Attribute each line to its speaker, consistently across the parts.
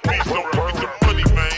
Speaker 1: Please don't forget the money, man.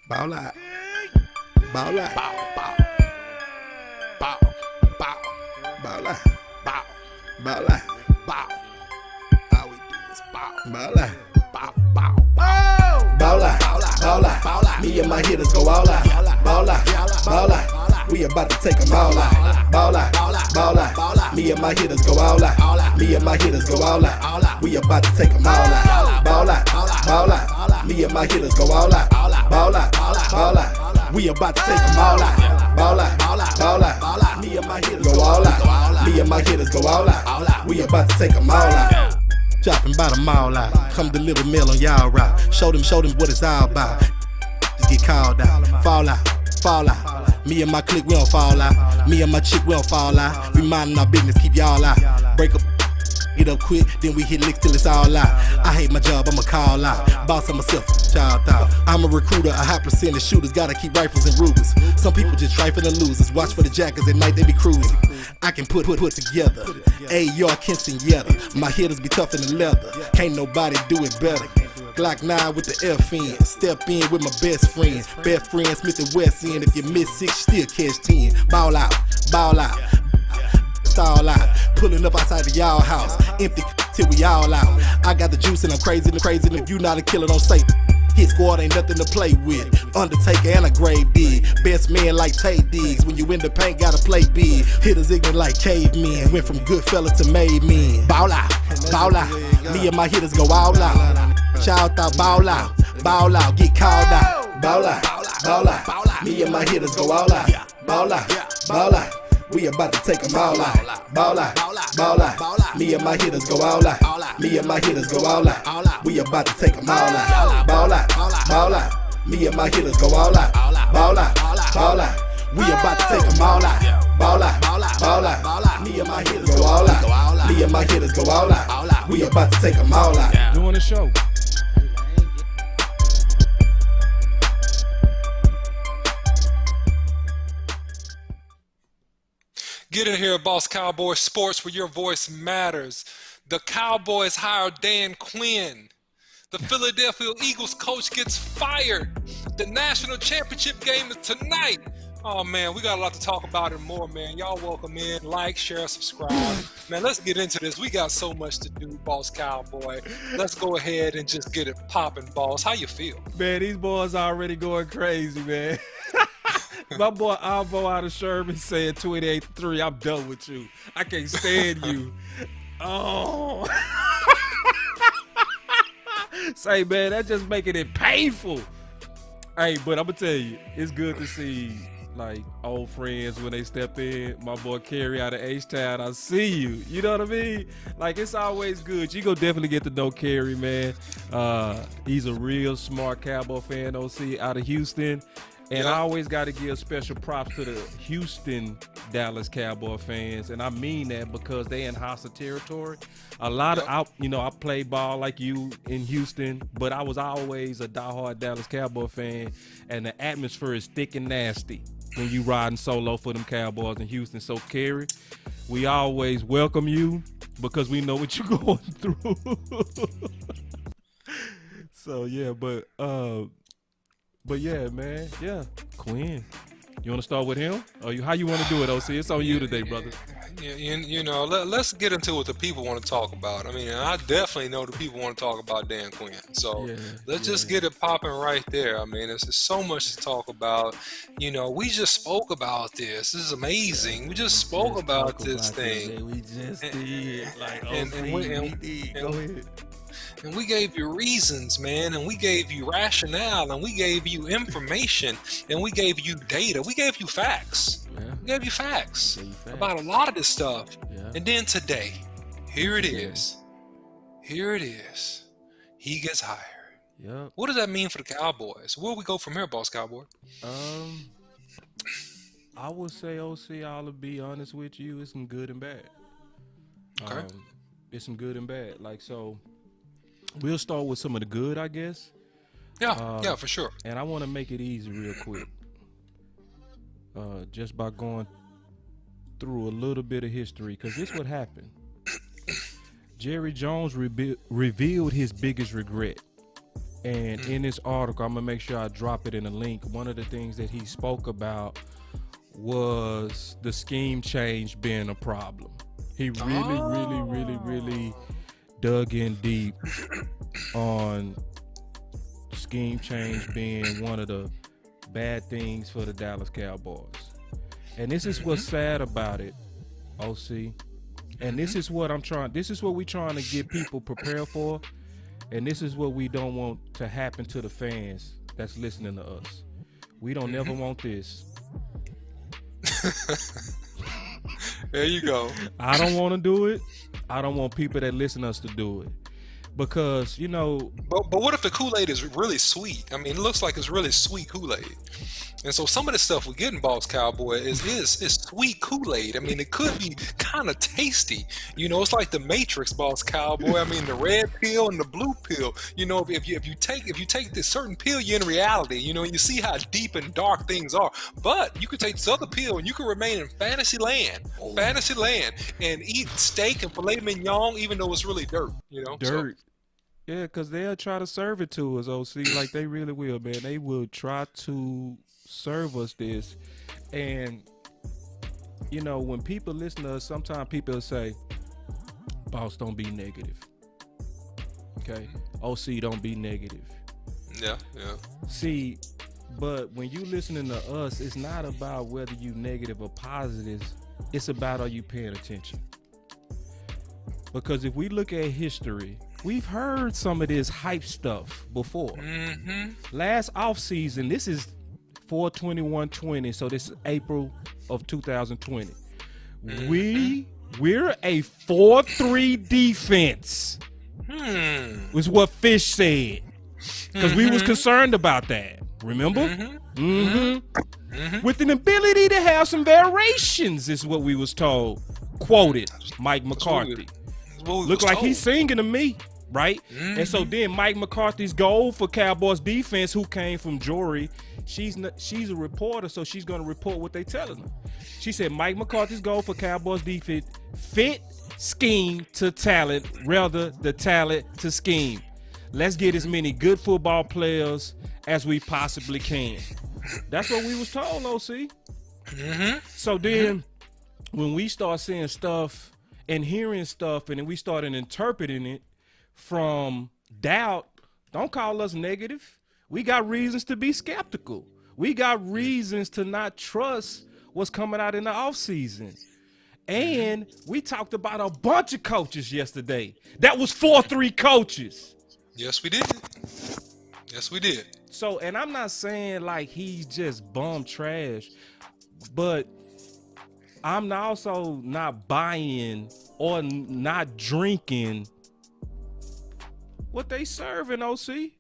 Speaker 2: Ball out. Ball out.
Speaker 1: Bow, bow. Bow, bow.
Speaker 2: Ball out.
Speaker 1: Bow,
Speaker 2: Ball out.
Speaker 1: bow. All we do is bow.
Speaker 2: Ball out.
Speaker 1: Bow, bow, bow.
Speaker 2: Ball out. Ball out.
Speaker 1: Ball out.
Speaker 2: Me and my hitters go all out. Ball out. Ball out. We about to take them all out. Ball out. Ball out. Me and my hitters go all out. Me and my hitters go all out. We about to take them all out. Ball out. Ball out. Me and my hitters go all out. Ball out. Ball out. We about to take them all out. Ball out. Ball out. Me and my hitters go all out. Me and my hitters go all out. We about to take them all out. Dropping by the mall out. Come deliver mail on y'all route. Show them what it's all about. Just get called out. Fall out. Fall out. Me and my clique, we don't fall out. Me and my chick, we don't fall out. We minding our business, keep y'all out. Break up, get up quick, then we hit licks till it's all out. I hate my job, I'ma call out. Boss of myself, child out. I'm a recruiter, a high percentage shooters. Gotta keep rifles and Rugers. Some people just trifling and losers. Watch for the jackers at night, they be cruising. I can put together. AR Quinceañera. My hitters be tougher than leather. Can't nobody do it better. Glock 9 with the F in. Step in with my best friend. Best friend Smith and West End. If you miss 6, still catch 10. Ball out, ball out. Stall out. Pulling up outside the y'all house. Empty till we all out. I got the juice and I'm crazy and crazy. And if you not a killer, don't say. Hit squad ain't nothing to play with. Undertaker and a grave dig. Best man like Tay Diggs. When you in the paint, gotta play big. Hitters ignorant like cavemen. Went from good fella to made men. Ball out, ball out. Me and my hitters go all out. Shout out, ball out, get called out. Ball out, ball out. Me and my hitters go all out. Ball out, ball out. We about to take them all out. Ball out, ball out. Me and my hitters go all out. Me and my hitters go all out. We about to take them all out. Ball out, ball out. Me and my hitters go all out. Ball out, ball out. We about to take them all out. Ball out, ball out. Me and my hitters go all out. Me and my hitters go all out. We about to take them all out.
Speaker 3: Doing the show.
Speaker 4: Get in here, Boss Cowboy Sports, where your voice matters. The Cowboys hire Dan Quinn. The Philadelphia Eagles coach gets fired. The national championship game is tonight. Oh, man, we got a lot to talk about and more, man. Y'all welcome in. Like, share, subscribe. Man, let's get into this. We got so much to do, Boss Cowboy. Let's go ahead and just get it popping, Boss. How you feel?
Speaker 3: Man, these boys already going crazy, man. My boy Alvo out of Sherman said 28-3. I'm done with you. I can't stand you. Oh. Say, man, that's just making it painful. Hey, but I'm going to tell you, it's good to see, like, old friends when they step in. My boy Kerry out of H-Town, I see you. You know what I mean? Like, it's always good. You go definitely get to know Kerry, man. He's a real smart Cowboy fan, OC, out of Houston. And I always got to give special props to the Houston Dallas Cowboy fans. And I mean that because they in hostile territory. A lot of, I played ball like you in Houston, but I was always a diehard Dallas Cowboy fan. And the atmosphere is thick and nasty when you riding solo for them Cowboys in Houston. So, Kerry, we always welcome you because we know what you're going through. So, yeah, But yeah, man. Yeah. Quinn. You want to start with him? Or how you want to do it, OC? It's on you today, brother.
Speaker 4: Yeah, you know, let's get into what the people want to talk about. I mean, I definitely know the people want to talk about Dan Quinn. So let's just get it popping right there. I mean, there's so much to talk about. You know, we just spoke about this. This is amazing. We just spoke about this thing.
Speaker 3: We just did. Like,
Speaker 4: we
Speaker 3: did. Go ahead.
Speaker 4: And we gave you reasons, man, and we gave you rationale, and we gave you information, and we gave you data. We gave you facts.
Speaker 3: Yeah.
Speaker 4: We gave you facts about a lot of this stuff.
Speaker 3: Yeah.
Speaker 4: And then today, here it is. Here it is. He gets hired.
Speaker 3: Yep.
Speaker 4: What does that mean for the Cowboys? Where we go from here, Boss Cowboy?
Speaker 3: I would say, OC, I'll be honest with you, it's some good and bad.
Speaker 4: Okay.
Speaker 3: It's some good and bad. Like, so we'll start with some of the good, I guess.
Speaker 4: Yeah, for sure.
Speaker 3: And I want to make it easy real quick. Just by going through a little bit of history, because this what happened. Jerry Jones revealed his biggest regret. And in this article, I'm going to make sure I drop it in a link. One of the things that he spoke about was the scheme change being a problem. He really dug in deep on scheme change being one of the bad things for the Dallas Cowboys. And this is what's sad about it, OC. And this is what we're trying to get people prepared for. And this is what we don't want to happen to the fans that's listening to us. We don't never want this.
Speaker 4: There you go.
Speaker 3: I don't want to do it. I don't want people that listen to us to do it. Because, you know...
Speaker 4: But what if the Kool-Aid is really sweet? I mean, it looks like it's really sweet Kool-Aid. And so some of the stuff we're getting, Boss Cowboy, is sweet Kool-Aid. I mean, it could be kind of tasty. You know, it's like the Matrix, Boss Cowboy. I mean, the red pill and the blue pill. You know, if you take this certain pill, you're in reality. You know, you see how deep and dark things are. But you could take this other pill and you can remain in fantasy land, and eat steak and filet mignon, even though it's really dirt. You know,
Speaker 3: dirt. So, yeah, because they'll try to serve it to us, OC. Like, they really will, man. They will try to serve us this. And, you know, when people listen to us, sometimes people say, boss, don't be negative. Okay? OC, don't be negative.
Speaker 4: Yeah.
Speaker 3: See, but when you listening to us, it's not about whether you negative or positive. It's about, are you paying attention? Because if we look at history, we've heard some of this hype stuff before. Last offseason, this is 4/21/20, so this is April of 2020. We're a 4-3 defense. Was what Fish said. Because we was concerned about that. Remember? With an ability to have some variations is what we was told. Quoted Mike McCarthy. Look like he's singing to me, right? And so then Mike McCarthy's goal for Cowboys defense, who came from Jory, she's a reporter, so she's going to report what they telling her. She said Mike McCarthy's goal for Cowboys defense, fit scheme to talent, rather the talent to scheme. Let's get as many good football players as we possibly can. That's what we was told, OC. So then when we start seeing stuff and hearing stuff, and then we started interpreting it from doubt, don't call us negative. We got reasons to be skeptical. We got reasons to not trust what's coming out in the offseason. And we talked about a bunch of coaches yesterday. That was 4-3 coaches.
Speaker 4: Yes, we did. Yes, we did.
Speaker 3: So, and I'm not saying like he's just bum trash, but I'm also not buying or not drinking what they serving, OC,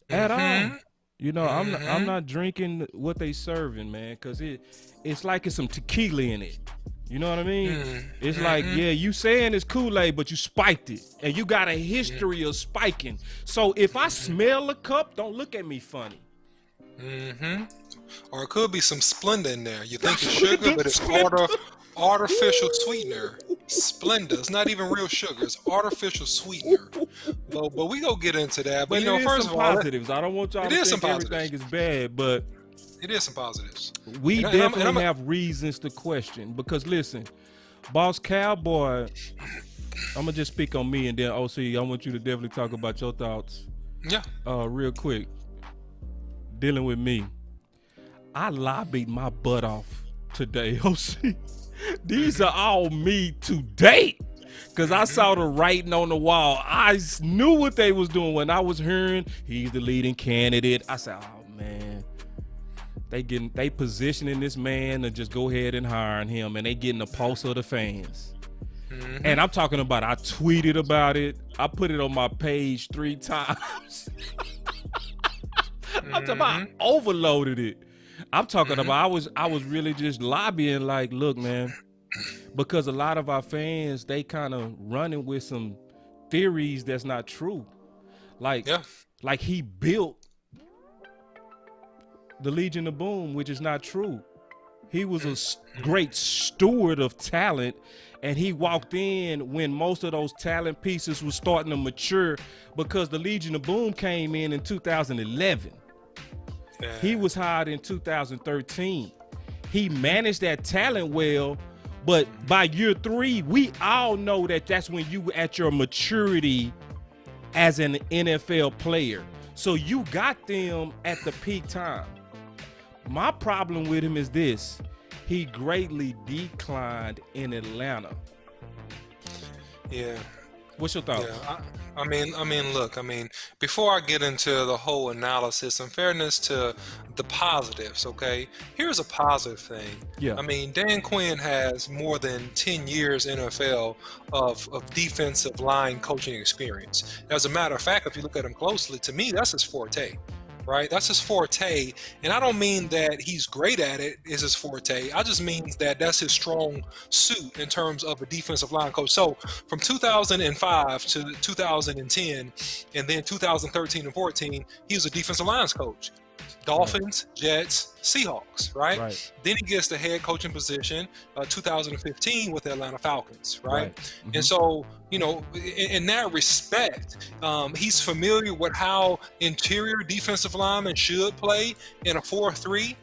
Speaker 3: at all. You know, I'm not drinking what they serving, man, because it's like it's some tequila in it. You know what I mean? It's like, yeah, you saying it's Kool-Aid, but you spiked it, and you got a history of spiking. So if I smell a cup, don't look at me funny.
Speaker 4: Or it could be some Splenda in there. You think it's sugar, but it's artificial sweetener. Splenda. It's not even real sugar. It's artificial sweetener. But we gonna get into that. But you know, first of all,
Speaker 3: positives. I don't want y'all to think everything is bad, but
Speaker 4: It is some positives.
Speaker 3: We
Speaker 4: And I'm-
Speaker 3: definitely have reasons to question because listen, Boss Cowboy, I'm gonna just speak on me and then OC, I want you to definitely talk about your thoughts
Speaker 4: Yeah.
Speaker 3: real quick. Dealing with me, I lobbied my butt off today. OC, these are all me today. Cause I saw the writing on the wall. I knew what they was doing when I was hearing he's the leading candidate. I said, oh man, they positioning this man to just go ahead and hiring him, and they getting the pulse of the fans. And I'm talking about, I tweeted about it. I put it on my page 3 times. I'm talking about I overloaded it. I'm talking about I was really just lobbying like, look, man, because a lot of our fans, they kind of running with some theories that's not true. Like he built the Legion of Boom, which is not true. He was a great steward of talent, and he walked in when most of those talent pieces were starting to mature because the Legion of Boom came in 2011. He was hired in 2013. He managed that talent well, but by year 3, we all know that that's when you at your maturity as an NFL player. So you got them at the peak time. My problem with him is this: he greatly declined in Atlanta.
Speaker 4: Yeah.
Speaker 3: What's your thoughts?
Speaker 4: Yeah, I mean, look, before I get into the whole analysis, in fairness to the positives, okay, here's a positive thing.
Speaker 3: Yeah.
Speaker 4: I mean, Dan Quinn has more than 10 years NFL of defensive line coaching experience. As a matter of fact, if you look at him closely, to me, that's his forte. Right? That's his forte. And I don't mean that he's great at it is his forte. I just mean that that's his strong suit in terms of a defensive line coach. So from 2005 to 2010 and then 2013 and 14, he was a defensive lines coach. Dolphins, Jets, Seahawks, right? Then he gets the head coaching position 2015 with the Atlanta Falcons, right? And so, you know, in that respect, he's familiar with how interior defensive linemen should play in a 4-3.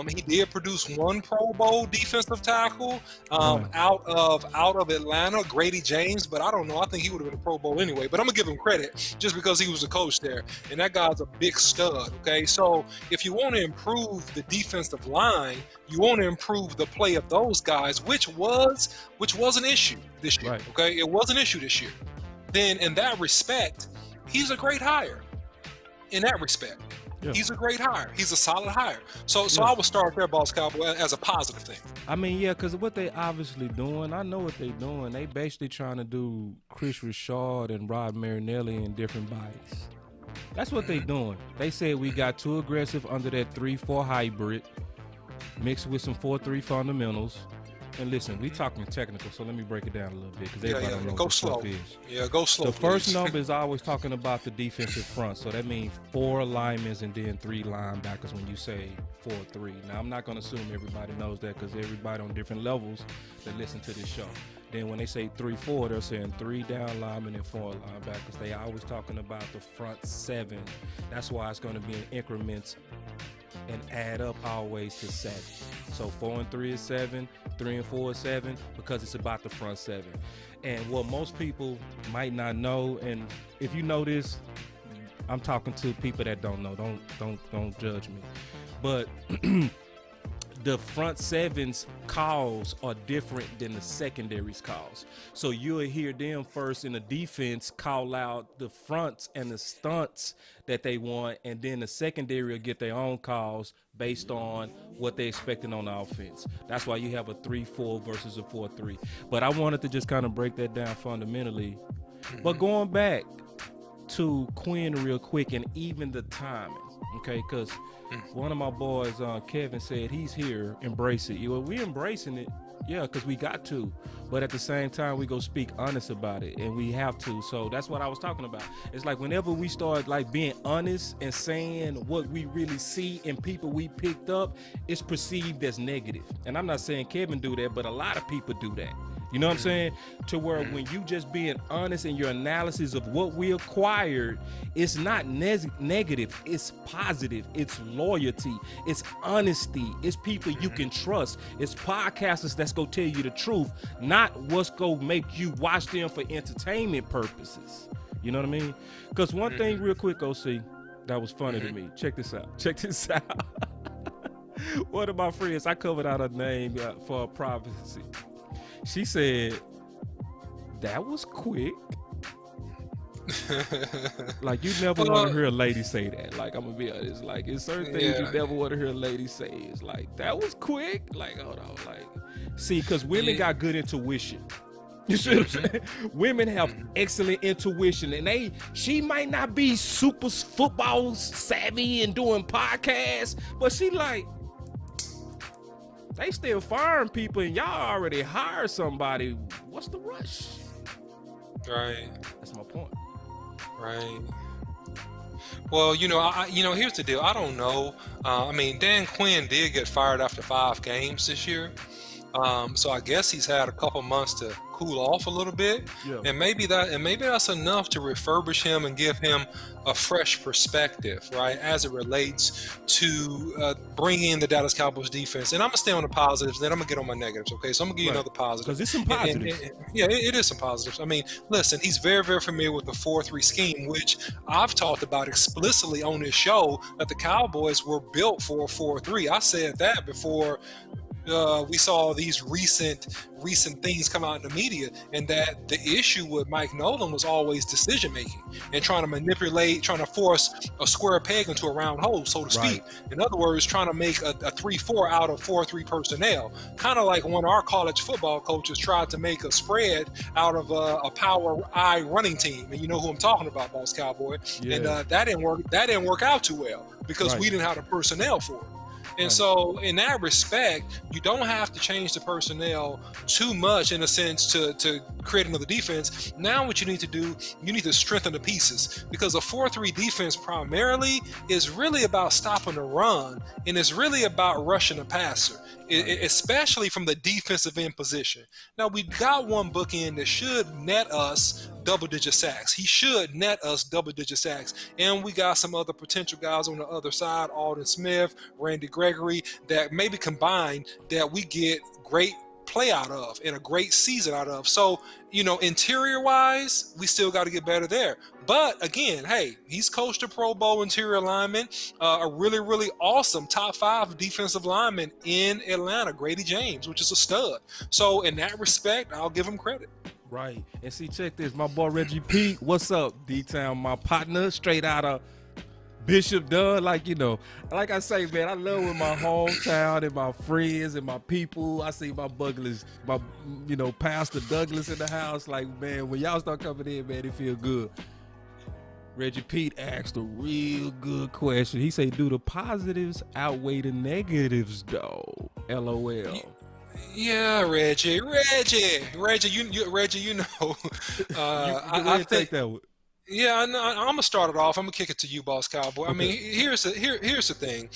Speaker 4: He did produce 1 Pro Bowl defensive tackle out of Atlanta, Grady James, but I don't know. I think he would have been a Pro Bowl anyway. But I'm gonna give him credit just because he was a coach there, and that guy's a big stud. Okay, so if you want to improve the defensive line, you want to improve the play of those guys, which was an issue this year. Okay, it was an issue this year. Then in that respect, he's a great hire. In that respect. Yeah. He's a great hire. He's a solid hire. So I would start there, Boss Cowboy, as a positive thing.
Speaker 3: I mean, yeah, because what they obviously doing, I know what they doing. They basically trying to do Chris Richard and Rod Marinelli in different bodies. That's what they doing. They said we got too aggressive under that 3-4 hybrid, mixed with some 4-3 fundamentals. And listen, we talking technical, so let me break it down a little bit because everybody don't know what stuff is.
Speaker 4: Yeah, go slow.
Speaker 3: The first number is always talking about the defensive front, so that means 4 linemen and then 3 linebackers when you say 4-3. Now, I'm not going to assume everybody knows that because everybody on different levels that listen to this show. Then when they say 3-4, they're saying 3 down linemen and 4 linebackers. They always talking about the front 7. That's why it's going to be in increments and add up always to 7. So 4 and 3 is 7, 3 and 4 is 7, because it's about the front 7. And what most people might not know, and if you know this, I'm talking to people that don't know. Don't judge me. But the front 7's calls are different than the secondary's calls. So you'll hear them first in the defense call out the fronts and the stunts that they want, and then the secondary will get their own calls based on what they're expecting on the offense. That's why you have a 3-4 versus a 4-3. But I wanted to just kind of break that down fundamentally. But going back to Quinn real quick, and even the timing, okay, because one of my boys, Kevin, said he's here, embrace it. Well, we embracing it, yeah, because we got to. But at the same time, we go speak honest about it, and we have to. So that's what I was talking about. It's like whenever we start like being honest and saying what we really see in people we picked up, it's perceived as negative. And I'm not saying Kevin do that, but a lot of people do that. You know what I'm saying? To where when you just being honest in your analysis of what we acquired, it's not negative, it's positive, it's loyalty, it's honesty, it's people you can trust, it's podcasters that's gonna tell you the truth, not what's gonna make you watch them for entertainment purposes. You know what I mean? Because one thing real quick, OC, that was funny to me. Check this out. One of my friends, I covered out her name for privacy. She said, that was quick. Like, you never want to hear a lady say that. Like, I'm going to be honest. Like, it's certain things you never want to hear a lady say. It's like, that was quick. Like, hold on. Like, see, because women got good intuition. You see what I'm saying? Women have excellent intuition, and she might not be super football savvy and doing podcasts, but she like, they still firing people, and y'all already hired somebody. What's the rush?
Speaker 4: Right.
Speaker 3: That's my point.
Speaker 4: Right. Well, here's the deal. I don't know. I mean, Dan Quinn did get fired after 5 games this year. So I guess he's had a couple months to cool off a little bit, and maybe that's enough to refurbish him and give him a fresh perspective, right, as it relates to bringing in the Dallas Cowboys defense. And I'm gonna stay on the positives, then I'm gonna get on my negatives. Okay, so I'm gonna give you another positive.
Speaker 3: Because it's some positives.
Speaker 4: It is some positives. I mean, listen, he's very, very familiar with the 4-3 scheme, which I've talked about explicitly on this show, that the Cowboys were built for a 4-3. I said that before we saw these recent things come out in the media, and that the issue with Mike Nolan was always decision making and trying to manipulate, trying to force a square peg into a round hole, so to speak. In other words, trying to make a 3-4 out of 4-3 personnel, kind of like when our college football coaches tried to make a spread out of a power I running team, and you know who I'm talking about, Boss Cowboy. And that didn't work out too well because we didn't have the personnel for it. And so in that respect, you don't have to change the personnel too much in a sense to create another defense. Now what you need to do, you need to strengthen the pieces, because a 4-3 defense primarily is really about stopping the run, and it's really about rushing the passer, especially from the defensive end position. Now we got one bookend that should net us double-digit sacks. He should net us double-digit sacks. And we got some other potential guys on the other side, Alden Smith, Randy Gregory, that maybe combined that we get great play out of and a great season out of. So, interior-wise, we still got to get better there. But again, hey, he's coached a Pro Bowl interior lineman, a really, really awesome top 5 defensive lineman in Atlanta, Grady James, which is a stud. So in that respect, I'll give him credit.
Speaker 3: Right. And see, check this. My boy Reggie P. What's up, D-Town? My partner, straight out of Bishop Dunn. Like I say, man, I love with my hometown and my friends and my people. I see my Douglas, Pastor Douglas in the house. Like, man, when y'all start coming in, man, it feel good. Reggie Pete asked a real good question. He said, do the positives outweigh the negatives, though? LOL.
Speaker 4: Yeah, Reggie, you know.
Speaker 3: I take that one.
Speaker 4: Yeah, I'm gonna start it off. I'm gonna kick it to you, Boss Cowboy. Okay. I mean, here's the thing.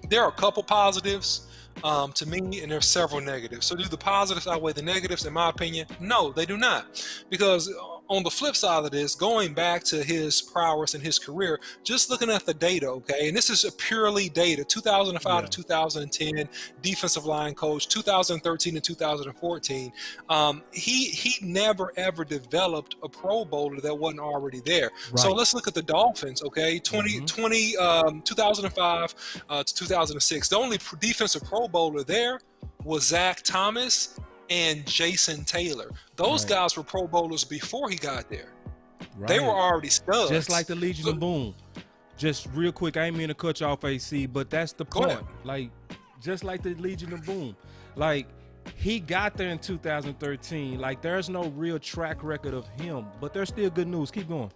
Speaker 4: There are a couple positives to me, and there's several negatives. So do the positives outweigh the negatives? In my opinion, no, they do not. Because on the flip side of this, going back to his prowess in his career, just looking at the data, okay, and this is purely data, 2005 to 2010, defensive line coach, 2013 to 2014, he never ever developed a Pro Bowler that wasn't already there. Right. So let's look at the Dolphins, okay, 2005 to 2006. The only defensive Pro Bowler there was Zach Thomas and Jason Taylor. Those guys were Pro Bowlers before he got there. Right. They were already studs.
Speaker 3: Just like the Legion of Boom. Just real quick, I ain't mean to cut you off, AC, but that's the point. Like, just like the Legion of Boom. Like, he got there in 2013. Like, there's no real track record of him, but there's still good news. Keep going.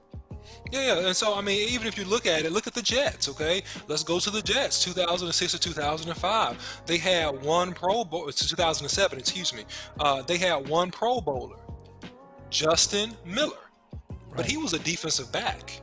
Speaker 4: Yeah, and so, I mean, even if you look at it, look at the Jets, okay? Let's go to the Jets, 2006 to 2005. They had one Pro Bowl, 2007, excuse me. They had one Pro Bowler, Justin Miller. Right. But he was a defensive back.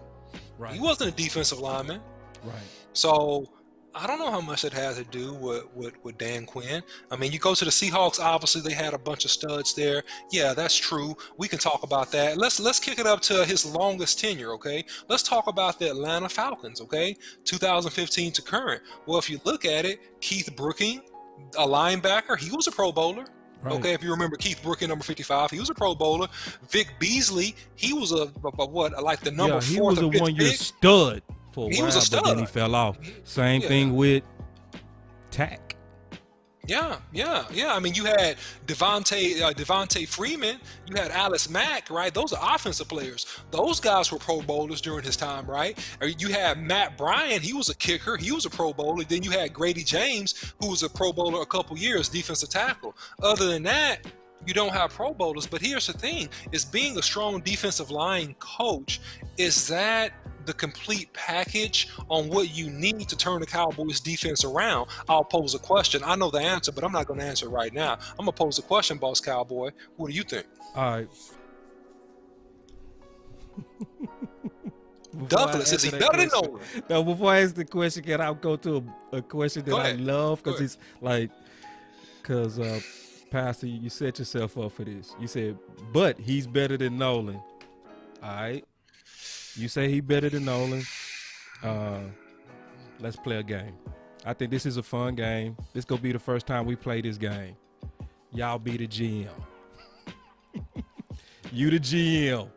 Speaker 4: Right. He wasn't a defensive lineman.
Speaker 3: Right.
Speaker 4: So, I don't know how much it has to do with Dan Quinn. I mean, you go to the Seahawks, obviously they had a bunch of studs there. Yeah, that's true. We can talk about that. Let's kick it up to his longest tenure, okay? Let's talk about the Atlanta Falcons, okay? 2015 to current. Well, if you look at it, Keith Brooking, a linebacker, he was a Pro Bowler.
Speaker 3: Right.
Speaker 4: Okay, if you remember Keith Brooking, number 55, he was a Pro Bowler. Vic Beasley, he was the number 4th
Speaker 3: he was a
Speaker 4: pick.
Speaker 3: one-year stud for a
Speaker 4: He
Speaker 3: while,
Speaker 4: was a
Speaker 3: but then he
Speaker 4: stud.
Speaker 3: fell off. Same thing with Tack.
Speaker 4: Yeah. I mean, you had Devontae Freeman, you had Alice Mack, right? Those are offensive players. Those guys were Pro Bowlers during his time, right? Or you had Matt Bryan, he was a kicker, he was a Pro Bowler. Then you had Grady James, who was a Pro Bowler a couple years, defensive tackle. Other than that, you don't have Pro Bowlers. But here's the thing: is being a strong defensive line coach, is that the complete package on what you need to turn the Cowboys defense around? I'll pose a question. I know the answer, but I'm not going to answer it right now. I'm going to pose a question, Boss Cowboy. What do you think?
Speaker 3: All right.
Speaker 4: Douglas, is he better than Nolan?
Speaker 3: No, before I ask the question, can I go to a question that
Speaker 4: Go
Speaker 3: I
Speaker 4: ahead.
Speaker 3: love?
Speaker 4: Go
Speaker 3: Because it's like, because Pastor, you set yourself up for this. You said, but he's better than Nolan. All right. You say he better than Nolan. Let's play a game. I think this is a fun game. This gonna be the first time we play this game. Y'all be the GM. You the GM.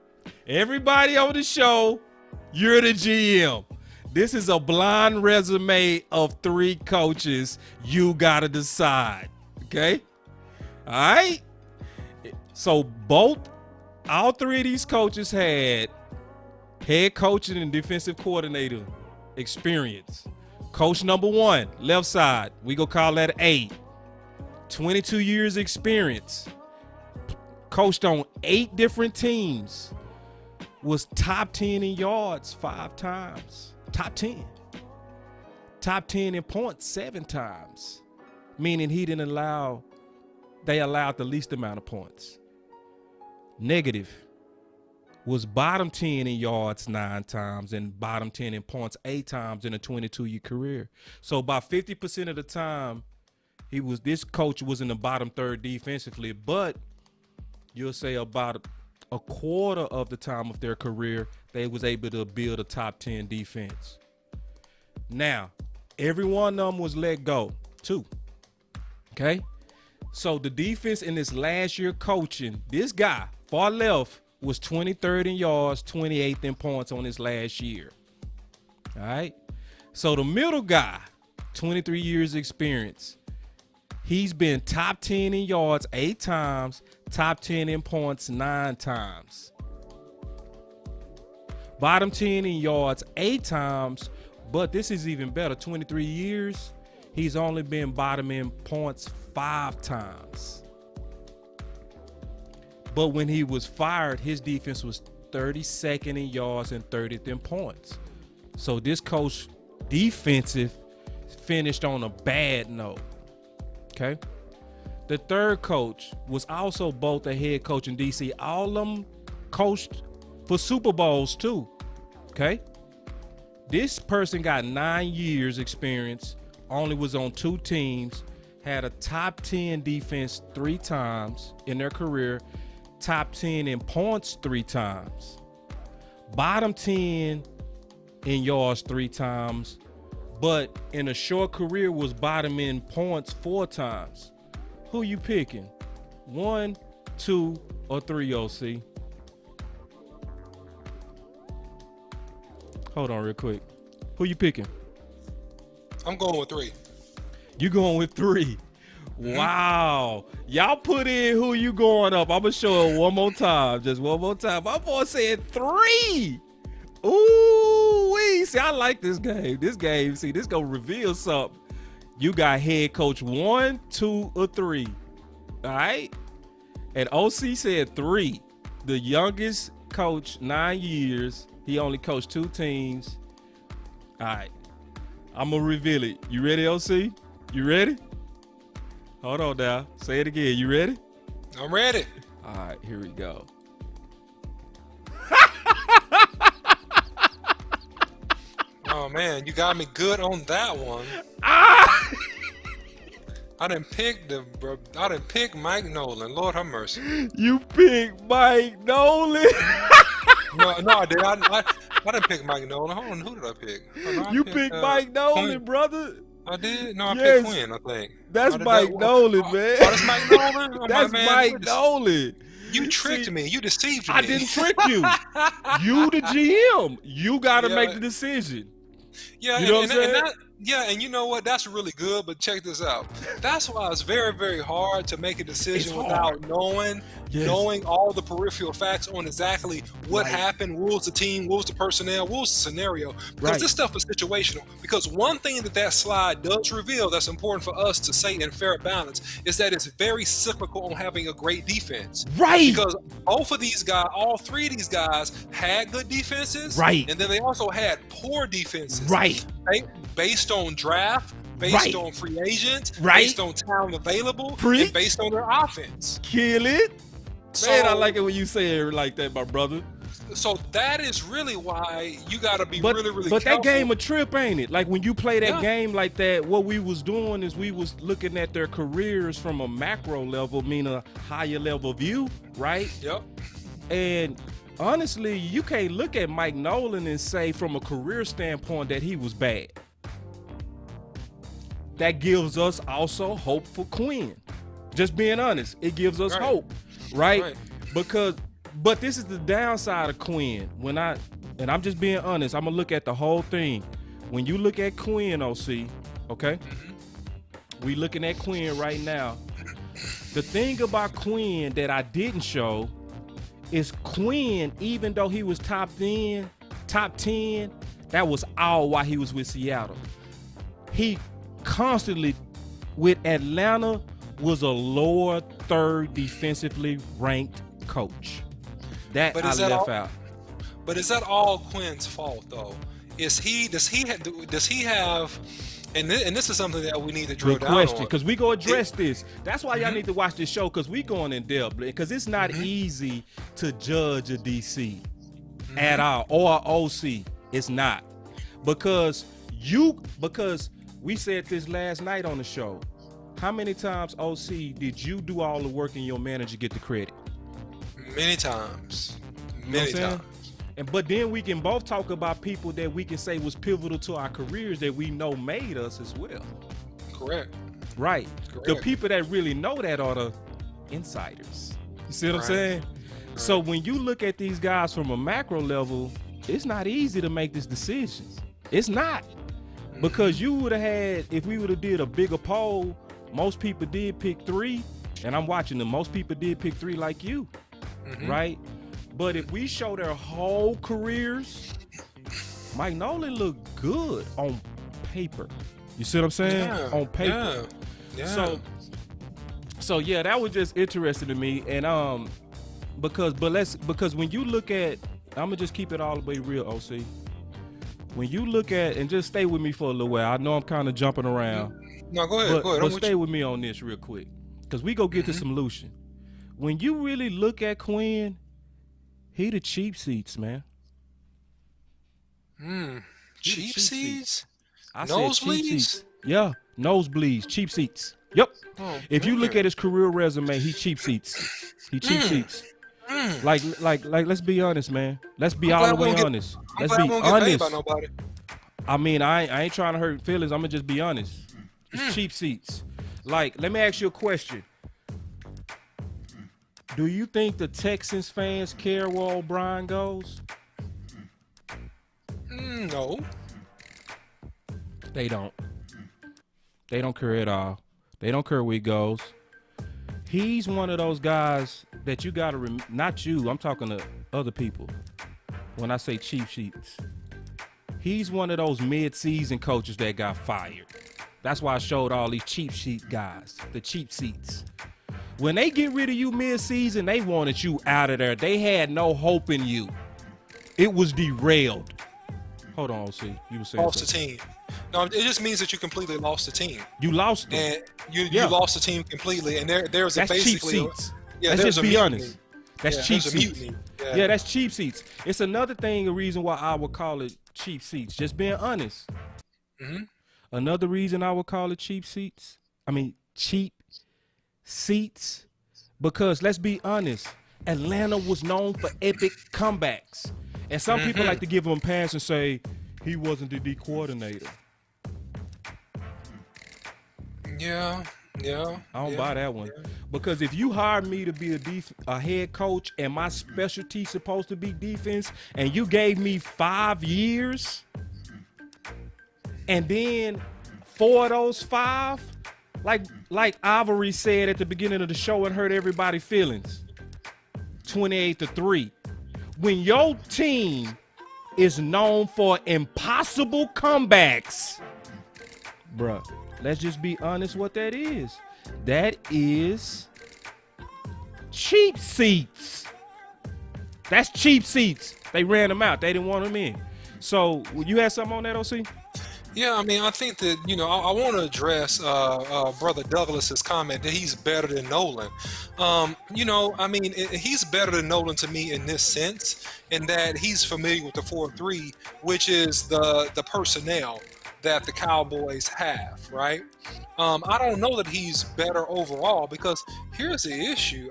Speaker 3: Everybody on the show, you're the GM. This is a blind resume of 3 coaches. You gotta decide. Okay? All right? So all 3 of these coaches had head coaching and defensive coordinator experience. Coach number 1, left side, we gonna call that A. 22 years experience. Coached on 8 different teams. Was top 10 in yards 5 times. Top 10. Top 10 in points 7 times. Meaning they allowed the least amount of points. Negative. Was bottom 10 in yards 9 times and bottom 10 in points 8 times in a 22-year career. So about 50% of the time, this coach was in the bottom third defensively, but you'll say about a quarter of the time of their career, they was able to build a top 10 defense. Now, every one of them was let go, too. Okay? So the defense in this last year coaching, this guy, far left, was 23rd in yards, 28th in points on his last year. All right? So the middle guy, 23 years experience, he's been top 10 in yards 8 times, top 10 in points 9 times. Bottom 10 in yards 8 times, but this is even better, 23 years, he's only been bottom in points 5 times. But when he was fired, his defense was 32nd in yards and 30th in points. So this coach defensive finished on a bad note. Okay. The third coach was also both a head coach in DC. All of them coached for Super Bowls too. Okay. This person got 9 years experience, only was on 2 teams, had a top 10 defense 3 times in their career, top 10 in points 3 times, bottom 10 in yards 3 times, but in a short career was bottom in points 4 times. Who you picking? 1, 2, or 3, OC? Hold on real quick. Who you picking?
Speaker 4: I'm going with 3.
Speaker 3: You going with 3. Wow. Y'all put in who you going up. I'm going to show it one more time. Just one more time. My boy said 3. Ooh, wee. See, I like this game. This game, see, this going to reveal something. You got head coach 1, 2, or 3. All right? And OC said 3. The youngest coach, 9 years. He only coached 2 teams. All right. I'm going to reveal it. You ready, OC? You ready? Hold on now. Say it again. You ready?
Speaker 4: I'm ready.
Speaker 3: All right, here we go.
Speaker 4: Oh Oh man, you got me good on that one.
Speaker 3: Ah!
Speaker 4: I didn't pick Mike Nolan. Lord have mercy.
Speaker 3: You picked Mike Nolan.
Speaker 4: No, I did. I didn't pick Mike Nolan. Hold on, who did I pick? Oh, no, I
Speaker 3: You picked Mike Nolan,
Speaker 4: Quinn.
Speaker 3: brother.
Speaker 4: I did. No, I
Speaker 3: Yes.
Speaker 4: picked Quinn. I think.
Speaker 3: That's
Speaker 4: Oh, did
Speaker 3: Mike
Speaker 4: that-
Speaker 3: Nolan,
Speaker 4: oh,
Speaker 3: man.
Speaker 4: Oh, that's Mike Nolan. Oh,
Speaker 3: That's
Speaker 4: my man.
Speaker 3: Mike Nolan.
Speaker 4: You tricked
Speaker 3: See,
Speaker 4: me. You deceived me.
Speaker 3: I didn't trick you. You the GM. You got to
Speaker 4: Yeah.
Speaker 3: make the decision.
Speaker 4: Yeah,
Speaker 3: You know what I'm saying?
Speaker 4: And you know what? That's really good. But check this out. That's why it's very, very hard to make a decision
Speaker 3: It's
Speaker 4: without
Speaker 3: hard.
Speaker 4: knowing all the peripheral facts on exactly what
Speaker 3: Right.
Speaker 4: happened, what was the team, what was the personnel, what was the scenario. Because
Speaker 3: Right.
Speaker 4: this stuff is situational. Because one thing that slide does reveal that's important for us to say in fair balance is that it's very cyclical on having a great defense.
Speaker 3: Right.
Speaker 4: Because both of these guys, all three of these guys had good defenses.
Speaker 3: Right.
Speaker 4: And then they also had poor defenses.
Speaker 3: Right.
Speaker 4: Based on draft, based
Speaker 3: Right.
Speaker 4: on free agent,
Speaker 3: Right.
Speaker 4: based on talent available,
Speaker 3: Preach.
Speaker 4: and based on their offense.
Speaker 3: Kill it.
Speaker 4: So,
Speaker 3: Man, I like it when you say it like that, my brother.
Speaker 4: So that is really why you got to be
Speaker 3: But,
Speaker 4: really, really
Speaker 3: but
Speaker 4: careful.
Speaker 3: that game a trip, ain't it? Like when you play that
Speaker 4: Yeah.
Speaker 3: game like that, what we was doing is we was looking at their careers from a macro level, meaning a higher level view, right?
Speaker 4: Yep.
Speaker 3: And honestly, you can't look at Mike Nolan and say from a career standpoint that he was bad. That gives us also hope for Quinn. Just being honest, it gives us
Speaker 4: Right.
Speaker 3: hope, right?
Speaker 4: Right.
Speaker 3: But this is the downside of Quinn. And I'm just being honest, I'm gonna look at the whole thing. When you look at Quinn, OC, okay? We looking at Quinn right now. The thing about Quinn that I didn't show is Quinn, even though he was top 10, that was all while he was with Seattle. He constantly, with Atlanta, was a lower third defensively ranked coach. That
Speaker 4: But
Speaker 3: I
Speaker 4: is that
Speaker 3: left
Speaker 4: all-
Speaker 3: out.
Speaker 4: But is that all Quinn's fault though? Does he have? And this is something that we need to drill
Speaker 3: Good
Speaker 4: down
Speaker 3: question,
Speaker 4: on.
Speaker 3: because we go address this. That's why y'all need to watch this show, because we going in depth, because it's not easy to judge a DC at all, or a OC. It's not. Because we said this last night on the show. How many times, OC, did you do all the work and your manager get the credit?
Speaker 4: Many times.
Speaker 3: You know what
Speaker 4: Many
Speaker 3: I'm saying?
Speaker 4: times.
Speaker 3: But then we can both talk about people that we can say was pivotal to our careers that we know made us as well.
Speaker 4: Correct.
Speaker 3: Right. The
Speaker 4: Correct.
Speaker 3: people that really know that are the insiders. You see what I'm
Speaker 4: Right.
Speaker 3: saying? So when you look at these guys from a macro level, it's not easy to make this decision. It's not. Because you would have had, if we would have did a bigger poll, most people did pick 3, and I'm watching them. Most people did pick 3 like you, right? But if we show their whole careers, Mike Nolan looked good on paper. You see what I'm saying?
Speaker 4: Yeah.
Speaker 3: On paper.
Speaker 4: Yeah.
Speaker 3: So yeah, that was just interesting to me. And because when you look at, I'm gonna just keep it all the way real, OC. When you look at, and just stay with me for a little while. I know I'm kind of jumping around.
Speaker 4: No, go ahead.
Speaker 3: But
Speaker 4: I'm
Speaker 3: stay with me on this real quick, because we go get to some Lucian. When you really look at Quinn, he the cheap seats, man.
Speaker 4: Cheap seats?
Speaker 3: I said cheap
Speaker 4: Nosebleeds?
Speaker 3: seats. Yeah, nosebleeds, cheap seats. Yep.
Speaker 4: Oh,
Speaker 3: If you look
Speaker 4: man.
Speaker 3: at his career resume, he cheap seats. He cheap seats. Like, let's be honest, man. Let's be
Speaker 4: I'm
Speaker 3: all the
Speaker 4: glad we
Speaker 3: way
Speaker 4: don't get-
Speaker 3: honest.
Speaker 4: I'm
Speaker 3: Let's
Speaker 4: glad
Speaker 3: be
Speaker 4: we don't get paid by
Speaker 3: honest.
Speaker 4: nobody.
Speaker 3: I mean, I ain't trying to hurt feelings. I'm gonna just be honest. It's cheap seats. Like, let me ask you a question. Do you think the Texans fans care where O'Brien goes?
Speaker 4: No.
Speaker 3: They don't. They don't care at all. They don't care where he goes. He's one of those guys that you gotta not you. I'm talking to other people. When I say cheap sheets, he's one of those mid-season coaches that got fired. That's why I showed all these cheap sheet guys, the cheap seats. When they get rid of you mid-season, they wanted you out of there. They had no hope in you. It was derailed. Hold on, OC. You were saying
Speaker 4: Lost the
Speaker 3: something.
Speaker 4: team. No, it just means that you completely lost the team.
Speaker 3: You lost them.
Speaker 4: And you
Speaker 3: Yeah.
Speaker 4: lost the team completely. And there's
Speaker 3: That's cheap
Speaker 4: basically
Speaker 3: seats.
Speaker 4: yeah,
Speaker 3: Let's
Speaker 4: there's
Speaker 3: just
Speaker 4: a
Speaker 3: be
Speaker 4: mutiny.
Speaker 3: honest. That's
Speaker 4: Yeah,
Speaker 3: cheap
Speaker 4: there's a
Speaker 3: seats.
Speaker 4: mutiny.
Speaker 3: Yeah, that's cheap seats. It's another thing, a reason why I would call it cheap seats. Just being honest.
Speaker 4: Mhm.
Speaker 3: Another reason I would call it cheap seats. Cheap seats, because let's be honest, Atlanta was known for epic comebacks, and some people like to give him a pass and say he wasn't the D coordinator.
Speaker 4: Yeah.
Speaker 3: I don't buy that one, because if you hired me to be a head coach and my specialty supposed to be defense, and you gave me 5 years, and then 4 of those 5, like Ivory said at the beginning of the show and hurt everybody's feelings, 28-3. When your team is known for impossible comebacks, bruh, let's just be honest what that is. That is cheap seats. That's cheap seats. They ran them out. They didn't want them in. So, you had something on that, OC?
Speaker 4: Yeah, I mean, I think that, I want to address Brother Douglas's comment that he's better than Nolan. He's better than Nolan to me in this sense, in that he's familiar with the 4-3, which is the personnel that the Cowboys have, right? I don't know that he's better overall, because here's the issue.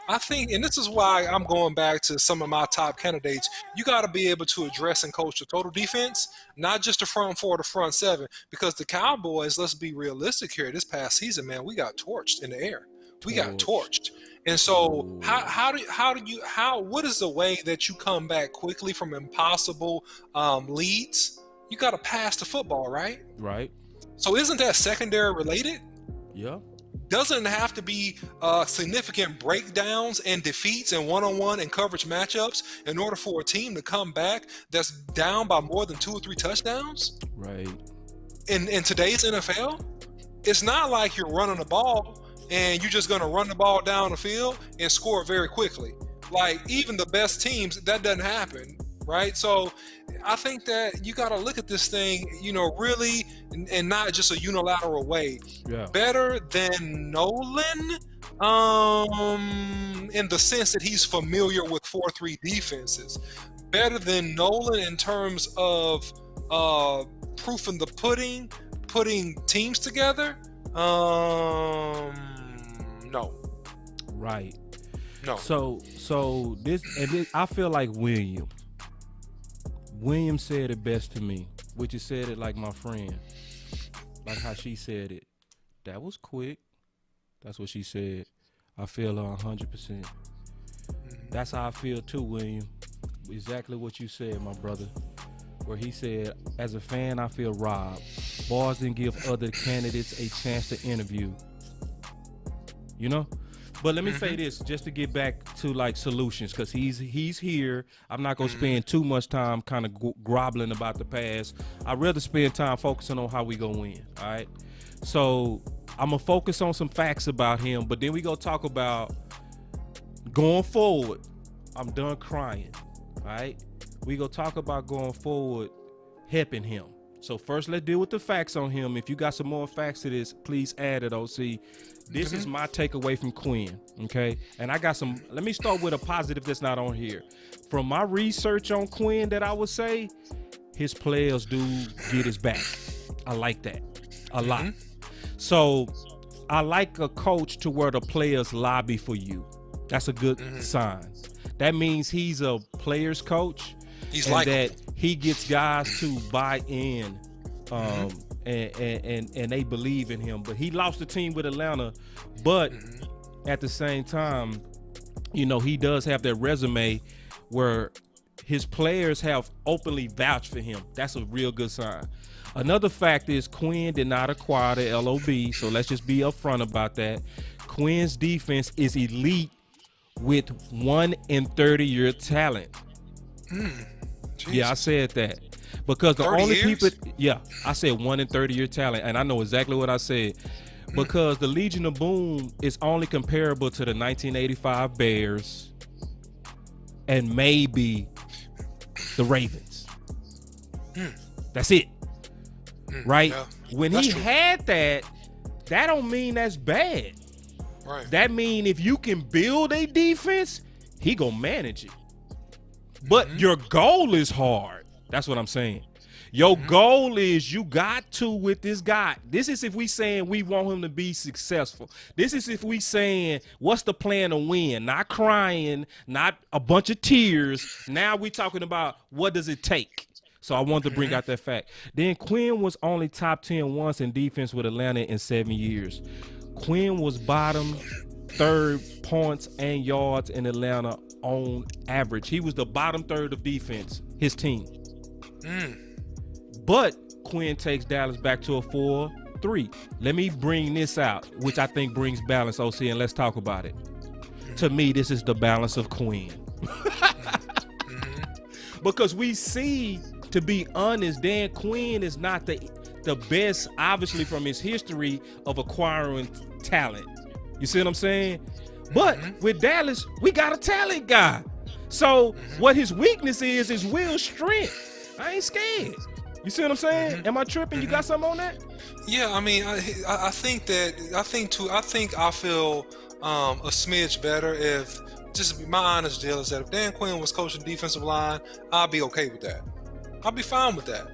Speaker 4: I think, and this is why I'm going back to some of my top candidates, you got to be able to address and coach the total defense, not just the front 4, the front 7, because the Cowboys, let's be realistic here, this past season, man, we got torched in the air. We got torched. And so what is the way that you come back quickly from impossible leads? You got to pass the football, right?
Speaker 3: Right.
Speaker 4: So isn't that secondary related?
Speaker 3: Yeah.
Speaker 4: Doesn't it have to be significant breakdowns and defeats and one-on-one and coverage matchups in order for a team to come back that's down by more than 2 or 3 touchdowns?
Speaker 3: Right.
Speaker 4: In today's NFL, it's not like you're running the ball and you're just going to run the ball down the field and score very quickly. Like, even the best teams, that doesn't happen, right? So I think that you got to look at this thing, really, and not just a unilateral way.
Speaker 3: Yeah.
Speaker 4: Better than Nolan, in the sense that he's familiar with 4-3 defenses. Better than Nolan in terms of proof in the pudding, putting teams together. No.
Speaker 3: Right.
Speaker 4: No.
Speaker 3: So this, I feel like William said it best to me, which is said it like my friend, like how she said it. That was quick. That's what she said. I feel 100%. That's how I feel too, William. Exactly what you said, my brother. Where he said, as a fan, I feel robbed. Bars didn't give other candidates a chance to interview. But let me say this, just to get back to like solutions, because he's here. I'm not gonna spend too much time kind of groveling about the past. I'd rather spend time focusing on how we go win. All right. So I'm gonna focus on some facts about him, but then we go talk about going forward. I'm done crying. All right. We go talk about going forward, helping him. So first, let's deal with the facts on him. If you got some more facts to this, please add it, OC. This is my takeaway from Quinn, okay? And I got some, let me start with a positive that's not on here. From my research on Quinn, that I would say, his players do get his back. I like that a lot. So I like a coach to where the players lobby for you. That's a good sign. That means he's a player's coach.
Speaker 4: He's
Speaker 3: and
Speaker 4: like
Speaker 3: that he gets guys to buy in, and they believe in him. But he lost the team with Atlanta, but at the same time, he does have that resume where his players have openly vouched for him. That's a real good sign. Another fact is Quinn did not acquire the LOB, so let's just be upfront about that. Quinn's defense is elite with 1 in 30-year talent. Yeah, I said that. Because the only people, I said 1 in 30-year talent, and I know exactly what I said. Because the Legion of Boom is only comparable to the 1985 Bears and maybe the Ravens. That's it. Right?
Speaker 4: Yeah,
Speaker 3: when he had that don't mean that's bad.
Speaker 4: Right.
Speaker 3: That mean if you can build a defense he gonna manage it. But your goal is hard. That's what I'm saying. Your goal is you got to with this guy. This is if we saying we want him to be successful. This is if we saying what's the plan to win? Not crying, not a bunch of tears. Now we talking about what does it take. So I wanted to bring out that fact. Dan Quinn was only top 10 once in defense with Atlanta in 7 years. Quinn was bottom third points and yards in Atlanta on average. He was the bottom third of defense, his team. But Quinn takes Dallas back to a 4-3. Let me bring this out, which I think brings balance, OC, and let's talk about it. To me, this is the balance of Quinn. Because we see, to be honest, Dan Quinn is not the best, obviously, from his history of acquiring talent. You see what I'm saying? But with Dallas, we got a talent guy. So what his weakness is Will's strength. I ain't scared. You see what I'm saying? Am I tripping? You got something on that?
Speaker 4: Yeah, I mean, I think I feel a smidge better if, just my honest deal is that if Dan Quinn was coaching defensive line, I'd be okay with that. I'd be fine with that.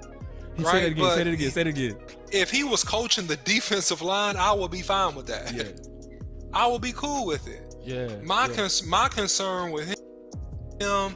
Speaker 4: Right?
Speaker 3: Say it again.
Speaker 4: If he was coaching the defensive line, I would be fine with that.
Speaker 3: Yeah.
Speaker 4: I would be cool with it.
Speaker 3: Yeah.
Speaker 4: My concern with him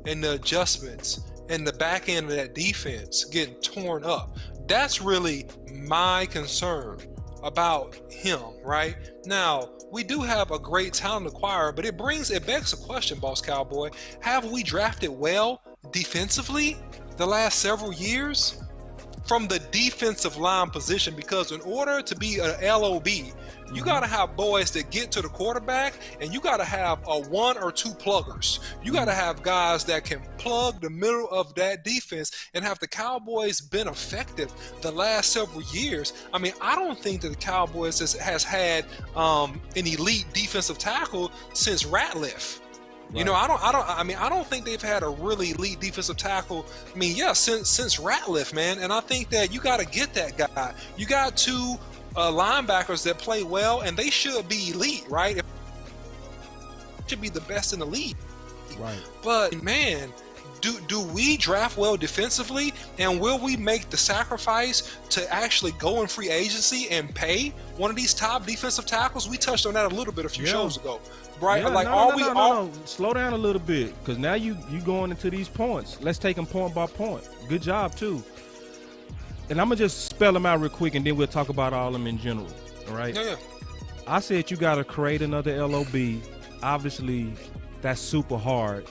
Speaker 4: and the adjustments and the back end of that defense getting torn up. That's really my concern about him, right? Now, we do have a great talent acquirer, but it begs a question, Boss Cowboy. Have we drafted well defensively the last several years from the defensive line position? Because in order to be an LOB, you got to have boys that get to the quarterback, and you got to have a 1 or 2 pluggers. You got to have guys that can plug the middle of that defense. And have the Cowboys been effective the last several years? I mean, I don't think that the Cowboys has had an elite defensive tackle since Ratliff. Right. You know, I don't think they've had a really elite defensive tackle. I mean, yeah, since Ratliff, man. And I think that you got to get that guy. You got 2 linebackers that play well, and they should be elite, right? Should be the best in the league.
Speaker 3: Right.
Speaker 4: But man, do we draft well defensively, and will we make the sacrifice to actually go in free agency and pay one of these top defensive tackles? We touched on that a little bit a few shows ago, right?
Speaker 3: Yeah,
Speaker 4: like,
Speaker 3: no. Slow down a little bit, because now you going into these points. Let's take them point by point. Good job too. And I'm going to just spell them out real quick, and then we'll talk about all of them in general, all right?
Speaker 4: Yeah.
Speaker 3: I said you got to create another LOB. Obviously, that's super hard.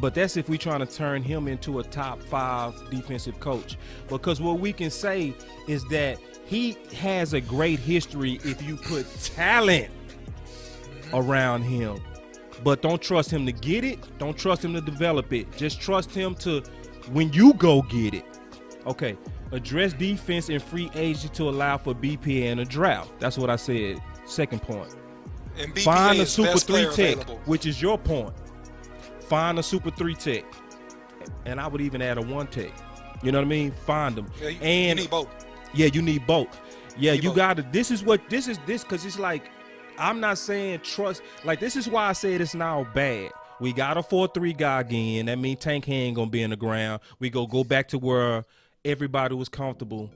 Speaker 3: But that's if we're trying to turn him into a top 5 defensive coach. Because what we can say is that he has a great history if you put talent around him. But don't trust him to get it. Don't trust him to develop it. Just trust him to, when you go get it. Okay. Address defense and free agency to allow for BPA and a draft. That's what I said. Second point.
Speaker 4: And BPA
Speaker 3: find a
Speaker 4: is
Speaker 3: Super
Speaker 4: best
Speaker 3: 3
Speaker 4: player
Speaker 3: tech,
Speaker 4: available.
Speaker 3: which is your point. Find a Super 3 tech. And I would even add a 1 tech. You know what I mean? Find them.
Speaker 4: Yeah, you
Speaker 3: and
Speaker 4: need both.
Speaker 3: Yeah, you need both. Yeah, you
Speaker 4: both.
Speaker 3: got to. This because it's like, I'm not saying trust. Like, this is why I said it's now bad. We got a 4-3 guy again. That means Tank ain't going to be in the ground. We go back to where everybody was comfortable.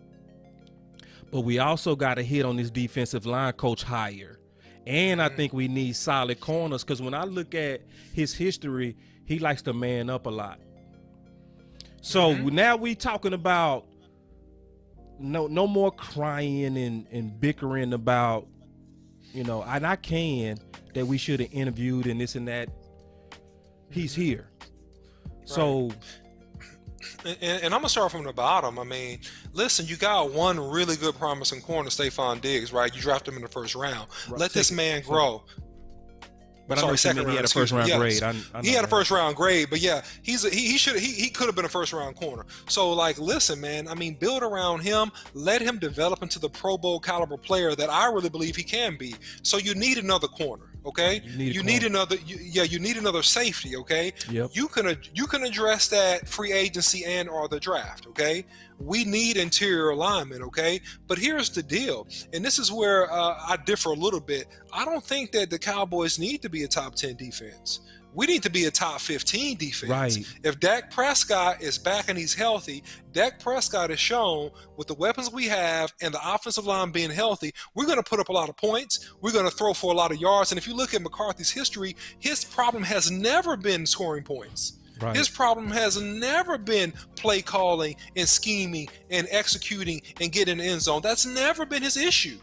Speaker 3: But we also got to hit on this defensive line coach higher. And I think we need solid corners, because when I look at his history, he likes to man up a lot. So now we talking about no more crying and bickering about, and I that we should have interviewed and this and that. He's here. Right. So
Speaker 4: And I'm going to start from the bottom. I mean, listen, you got one really good promising corner, Stephon Diggs, right? You draft him in the first round. Right. Let this man grow.
Speaker 3: But I know second round, he had a first round grade.
Speaker 4: He had a first round grade, but yeah, he could have been a first round corner. So like, listen, man, I mean, build around him, let him develop into the Pro Bowl caliber player that I really believe he can be. So you need another corner. Okay,
Speaker 3: You
Speaker 4: you
Speaker 3: need
Speaker 4: need another. You need another safety. Okay,
Speaker 3: Yep.
Speaker 4: you can address that free agency and or the draft. Okay, we need interior alignment. Okay, but here's the deal, and this is where I differ a little bit. I don't think that the Cowboys need to be a top 10 defense. We need to be a top 15 defense.
Speaker 3: Right.
Speaker 4: If Dak Prescott is back and he's healthy, Dak Prescott has shown with the weapons we have and the offensive line being healthy, we're going to put up a lot of points. We're going to throw for a lot of yards. And if you look at McCarthy's history, his problem has never been scoring points.
Speaker 3: Right.
Speaker 4: His problem has never been play calling and scheming and executing and getting in the end zone. That's never been his issue.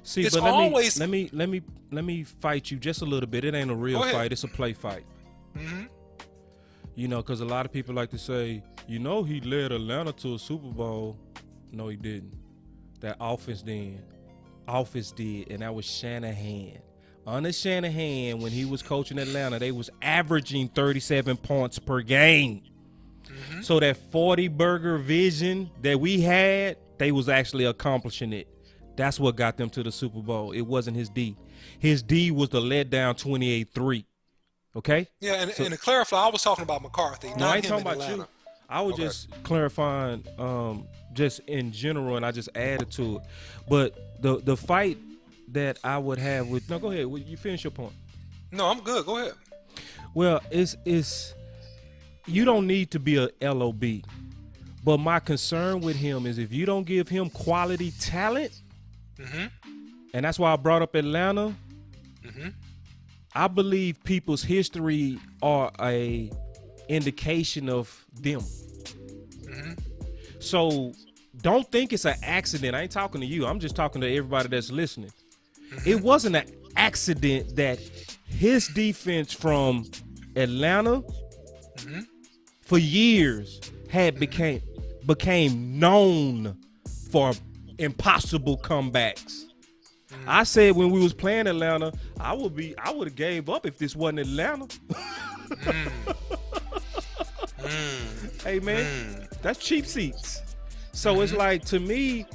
Speaker 3: See,
Speaker 4: It's
Speaker 3: but
Speaker 4: always-
Speaker 3: let me fight you just a little bit. It ain't a real
Speaker 4: Go ahead.
Speaker 3: fight. It's a play fight.
Speaker 4: Mhm.
Speaker 3: You know, because a lot of people like to say, he led Atlanta to a Super Bowl. No, he didn't. That offense did, and that was Shanahan. Under Shanahan, when he was coaching Atlanta, they was averaging 37 points per game. So that 40-burger vision that we had, they was actually accomplishing it. That's what got them to the Super Bowl. It wasn't his D. His D was the letdown 28-3. Okay?
Speaker 4: Yeah, and to clarify, I was talking about McCarthy,
Speaker 3: No,
Speaker 4: not
Speaker 3: I ain't
Speaker 4: him
Speaker 3: talking
Speaker 4: in
Speaker 3: about
Speaker 4: Atlanta.
Speaker 3: you. I was
Speaker 4: Okay.
Speaker 3: just clarifying just in general, and I just added to it. But the fight that I would have with... No, go ahead. You finish your point.
Speaker 4: No, I'm good. Go ahead.
Speaker 3: Well, it's you don't need to be a LOB. But my concern with him is if you don't give him quality talent, and that's why I brought up Atlanta, I believe people's history are a indication of them. So don't think it's an accident. I ain't talking to you. I'm just talking to everybody that's listening. It wasn't an accident that his defense from Atlanta for years had became known for impossible comebacks. I said when we was playing Atlanta, I would have gave up if this wasn't Atlanta. Hey man, that's cheap seats. So it's like, to me,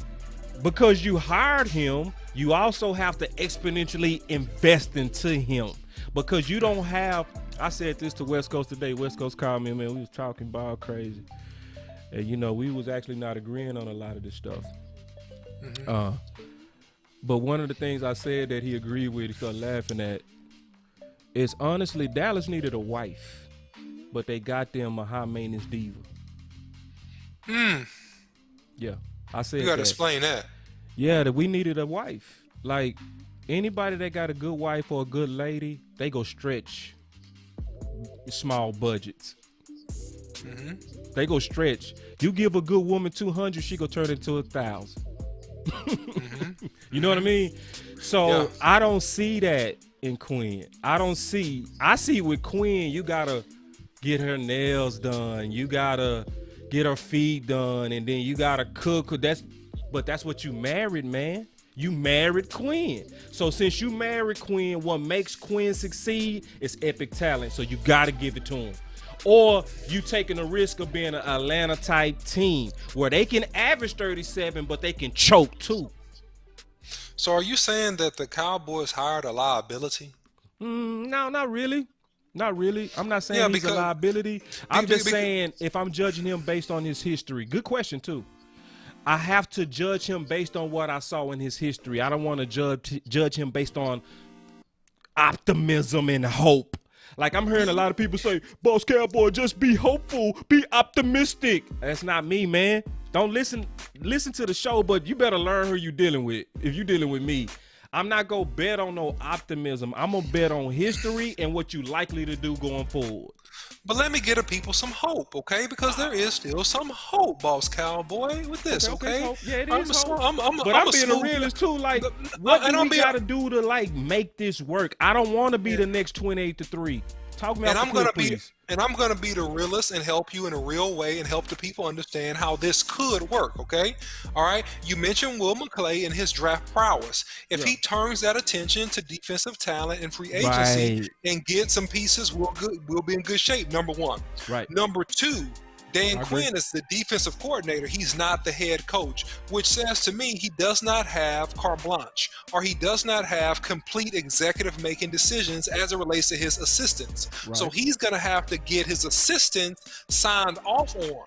Speaker 3: because you hired him, you also have to exponentially invest into him. Because you don't have, I said this to West Coast today. West Coast called me, man, we was talking about crazy. And we was actually not agreeing on a lot of this stuff. But one of the things I said that he agreed with, he started laughing at, is honestly, Dallas needed a wife, but they got them a high maintenance diva. Yeah, I said
Speaker 4: You got to
Speaker 3: that.
Speaker 4: explain that.
Speaker 3: Yeah, that we needed a wife. Like, anybody that got a good wife or a good lady, they go stretch small budgets. They go stretch. You give a good woman 200, she go turn into 1,000. You know what I mean? So
Speaker 4: Yeah.
Speaker 3: I don't see that in Quinn. I see with Quinn, you gotta get her nails done. You gotta get her feet done, and then you gotta cook. But that's what you married, man. You married Quinn. So since you married Quinn, what makes Quinn succeed is epic talent. So you gotta give it to him. Or you taking the risk of being an Atlanta type team where they can average 37, but they can choke too.
Speaker 4: So are you saying that the Cowboys hired a liability?
Speaker 3: No, not really. Not really. I'm not saying
Speaker 4: Yeah,
Speaker 3: he's a
Speaker 4: because-
Speaker 3: liability. I'm just
Speaker 4: because-
Speaker 3: saying if I'm judging him based on his history. Good question too. I have to judge him based on what I saw in his history. I don't want to judge him based on optimism and hope. Like, I'm hearing a lot of people say, Boss Cowboy, just be hopeful, be optimistic. That's not me, man. Don't listen to the show, but you better learn who you dealing with. If you dealing with me, I'm not gonna bet on no optimism. I'm gonna bet on history and what you likely to do going forward.
Speaker 4: But let me give the people some hope, okay? Because there is still some hope, Boss Cowboy, with this, okay?
Speaker 3: hope. Yeah, it
Speaker 4: I'm
Speaker 3: is
Speaker 4: a
Speaker 3: hope.
Speaker 4: sm-
Speaker 3: But I'm being a realist too. Like, what
Speaker 4: and
Speaker 3: do
Speaker 4: I'm
Speaker 3: we
Speaker 4: being-
Speaker 3: gotta do to like make this work? I don't want to be the next 28-3. Talk me
Speaker 4: And
Speaker 3: off
Speaker 4: I'm
Speaker 3: the
Speaker 4: gonna
Speaker 3: cliff,
Speaker 4: be
Speaker 3: please.
Speaker 4: and I'm gonna be the realist and help you in a real way and help the people understand how this could work. Okay, all right. You mentioned Will McClay and his draft prowess. If he turns that attention to defensive talent and free agency
Speaker 3: Right.
Speaker 4: and get some pieces, we'll be in good shape. Number one.
Speaker 3: Right.
Speaker 4: Number two, Dan
Speaker 3: I agree.
Speaker 4: Quinn is the defensive coordinator. He's not the head coach, which says to me he does not have carte blanche, or he does not have complete executive making decisions as it relates to his assistants. So
Speaker 3: Right.
Speaker 4: he's going to have to get his assistants signed off on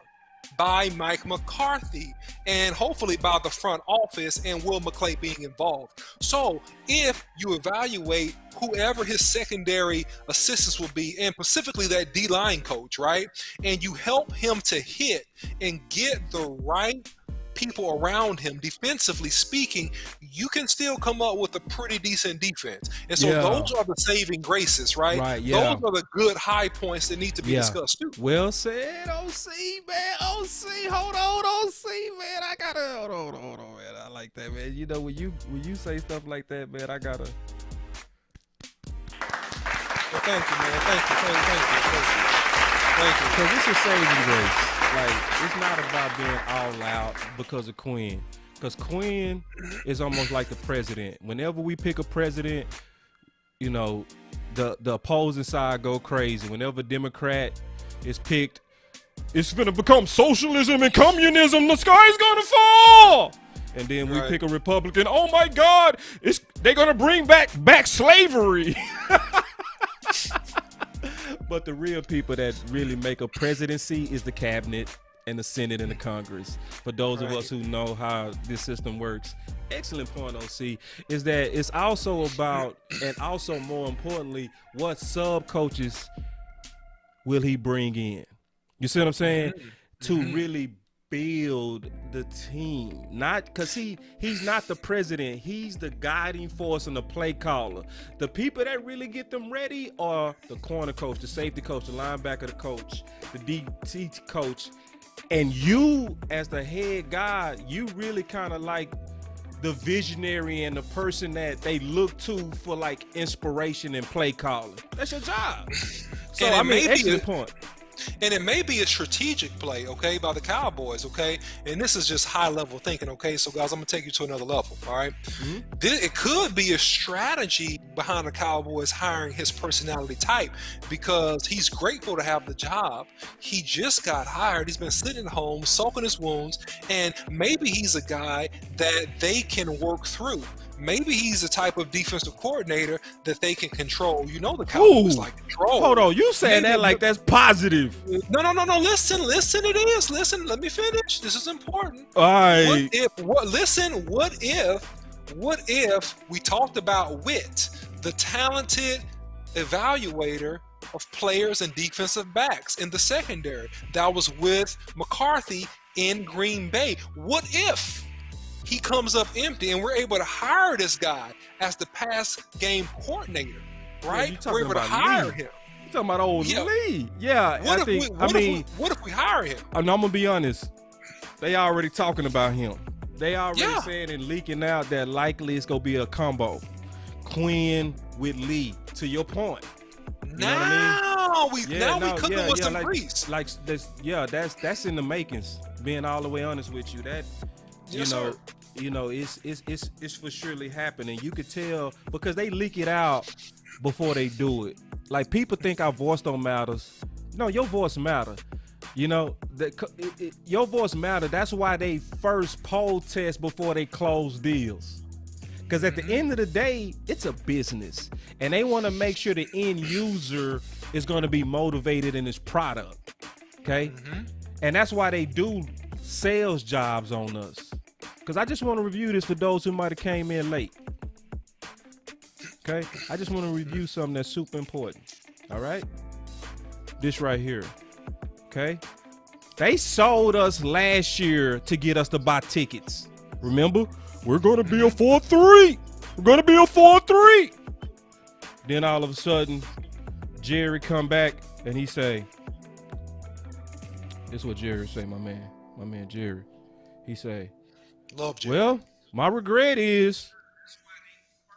Speaker 4: by Mike McCarthy and hopefully by the front office and Will McClay being involved. So if you evaluate whoever his secondary assistants will be, and specifically that D-line coach, right, and you help him to hit and get the right people around him, defensively speaking, you can still come up with a pretty decent defense. And so
Speaker 3: Yeah.
Speaker 4: those are the saving graces, right?
Speaker 3: Right, yeah.
Speaker 4: Those are the good high points that need to be
Speaker 3: Yeah.
Speaker 4: discussed too.
Speaker 3: Well said, OC, man. OC, hold on, OC, man. I gotta hold on, man. I like that, man. You know, when you say stuff like that, man, I gotta.
Speaker 4: Well, thank you, man. Thank you.
Speaker 3: Because it's a saving grace. Like, it's not about being all out because of Quinn. Because Quinn is almost like the president. Whenever we pick a president, you know, the opposing side go crazy. Whenever Democrat is picked, it's gonna become socialism and communism. The sky's gonna fall. And then we
Speaker 4: Right.
Speaker 3: pick a Republican. Oh my God, they're gonna bring back slavery. But the real people that really make a presidency is the cabinet and the Senate and the Congress. For those of
Speaker 4: Right.
Speaker 3: us who know how this system works, excellent point, OC, is that it's also about, and also more importantly, what sub coaches will he bring in? You see what I'm saying? To really build the team. Not because he's not the president, he's the guiding force and the play caller. The people that really get them ready are the corner coach, the safety coach, the linebacker the coach, the DT coach. And you as the head guy, you really kind of like the visionary and the person that they look to for like inspiration and play calling. That's your job. So
Speaker 4: And it
Speaker 3: I mean,
Speaker 4: may be
Speaker 3: excellent
Speaker 4: a-
Speaker 3: point.
Speaker 4: And it may be a strategic play, okay, by the Cowboys, okay? And this is just high level thinking, okay? So, guys, I'm going to take you to another level, all right? It could be a strategy behind the Cowboys hiring his personality type because he's grateful to have the job. He just got hired. He's been sitting at home, sulking his wounds, and maybe he's a guy that they can work through. Maybe he's the type of defensive coordinator that they can control. You know the Cowboys
Speaker 3: Ooh.
Speaker 4: like control.
Speaker 3: Hold on, you saying
Speaker 4: Maybe
Speaker 3: that like that's positive.
Speaker 4: No. Listen, it is. Listen, let me finish. This is important.
Speaker 3: All right.
Speaker 4: What if we talked about Witt, the talented evaluator of players and defensive backs in the secondary that was with McCarthy in Green Bay? What if he comes up empty and we're able to hire this guy as the pass game coordinator, right?
Speaker 3: you talking
Speaker 4: We're able to
Speaker 3: about
Speaker 4: hire
Speaker 3: Lee.
Speaker 4: him.
Speaker 3: You talking about old
Speaker 4: Yeah.
Speaker 3: Lee? Yeah,
Speaker 4: What
Speaker 3: I
Speaker 4: if
Speaker 3: think.
Speaker 4: what if we hire him?
Speaker 3: I'm gonna be honest. They already talking about him. They already
Speaker 4: Yeah.
Speaker 3: saying and leaking out that likely it's gonna be a combo, Quinn with Lee. To your point. You know what I mean?
Speaker 4: Now we cooking with some
Speaker 3: like,
Speaker 4: grease.
Speaker 3: Like this, yeah, that's in the makings. Being all the way honest with you, that
Speaker 4: Yes,
Speaker 3: you know,
Speaker 4: sir.
Speaker 3: it's for surely happening. You could tell because they leak it out before they do it. Like people think our voice don't matters. No, your voice matter. You know, your voice matter. That's why they first poll test before they close deals. Because at the end of the day, it's a business. And they want to make sure the end user is going to be motivated in this product. Okay? And that's why they do sales jobs on us. Because I just want to review this for those who might have came in late. Okay? I just want to review something that's super important. All right? This right here. Okay? They sold us last year to get us to buy tickets. Remember? We're going to be a 4-3. We're going to be a 4-3. Then all of a sudden, Jerry come back and he say, this is what Jerry say, my man Jerry. He say,
Speaker 4: Love Jerry.
Speaker 3: well, my regret is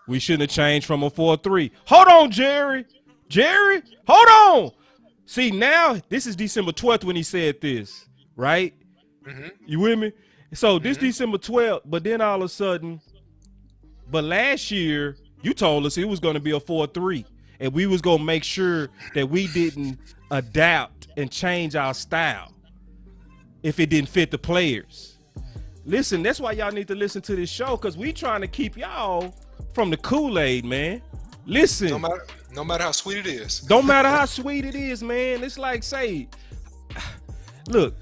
Speaker 3: we shouldn't have changed from a 4-3. Hold on, Jerry. Jerry, hold on. See, now, this is December 12th when he said this, right? You with me? So this December 12th, but then all of a sudden, but last year, you told us it was going to be a 4-3, and we was going to make sure that we didn't adapt and change our style. if it didn't fit the players. Listen, that's why y'all need to listen to this show, because we trying to keep y'all from the Kool-Aid, man. Listen.
Speaker 4: No matter how sweet it is.
Speaker 3: Don't matter how sweet it is, man. It's like, say, look,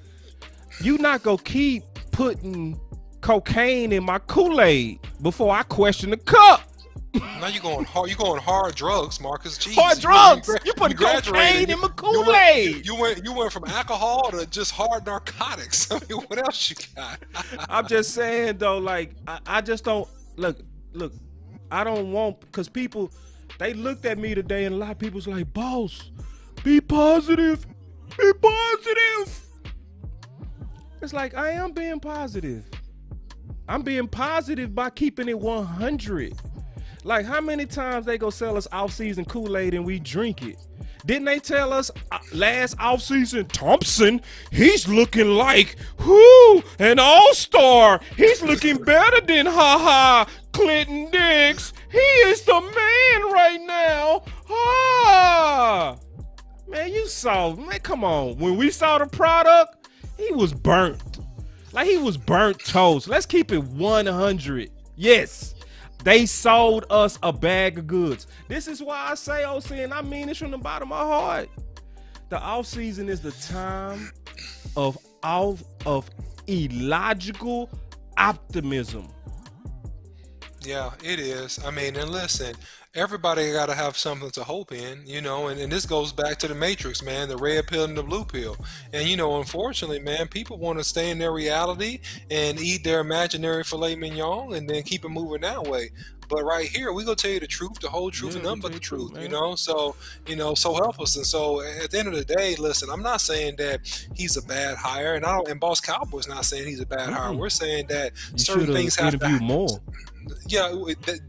Speaker 3: you not gonna keep putting cocaine in my Kool-Aid before I question the cup.
Speaker 4: Now you're going hard. You're going hard drugs, Marcus. Jeez,
Speaker 3: Hard drugs. You putting cocaine in my Kool-Aid.
Speaker 4: You went from alcohol to just hard narcotics. I mean, what else you got?
Speaker 3: I'm just saying though, like I just don't look. I don't want, because people, they looked at me today and a lot of people's like, boss, be positive, be positive. It's like, I am being positive. I'm being positive by keeping it 100. Like, how many times they go sell us off-season Kool-Aid and we drink it? Didn't they tell us last off-season, Thompson, he's looking like, an all-star. He's looking better than Clinton Dix. He is the man right now. Man, you saw, man, come on. When we saw the product, he was burnt. Like, he was burnt toast. Let's keep it 100. Yes. They sold us a bag of goods. This is why I say, OC, and I mean this from the bottom of my heart. The off season is the time of illogical optimism.
Speaker 4: Yeah, it is. I mean, and listen, everybody got to have something to hope in, you know, and this goes back to the Matrix, man, the red pill and the blue pill. And, you know, unfortunately, man, people want to stay in their reality and eat their imaginary filet mignon and then keep it moving that way. But right here, we gonna tell you the truth, the whole truth, and nothing but the truth, you know? So, you know, so help us. And so at the end of the day, listen, I'm not saying that he's a bad hire, and Boss Cowboy's not saying he's a bad hire. We're saying that certain things have to happen.
Speaker 3: More.
Speaker 4: Yeah,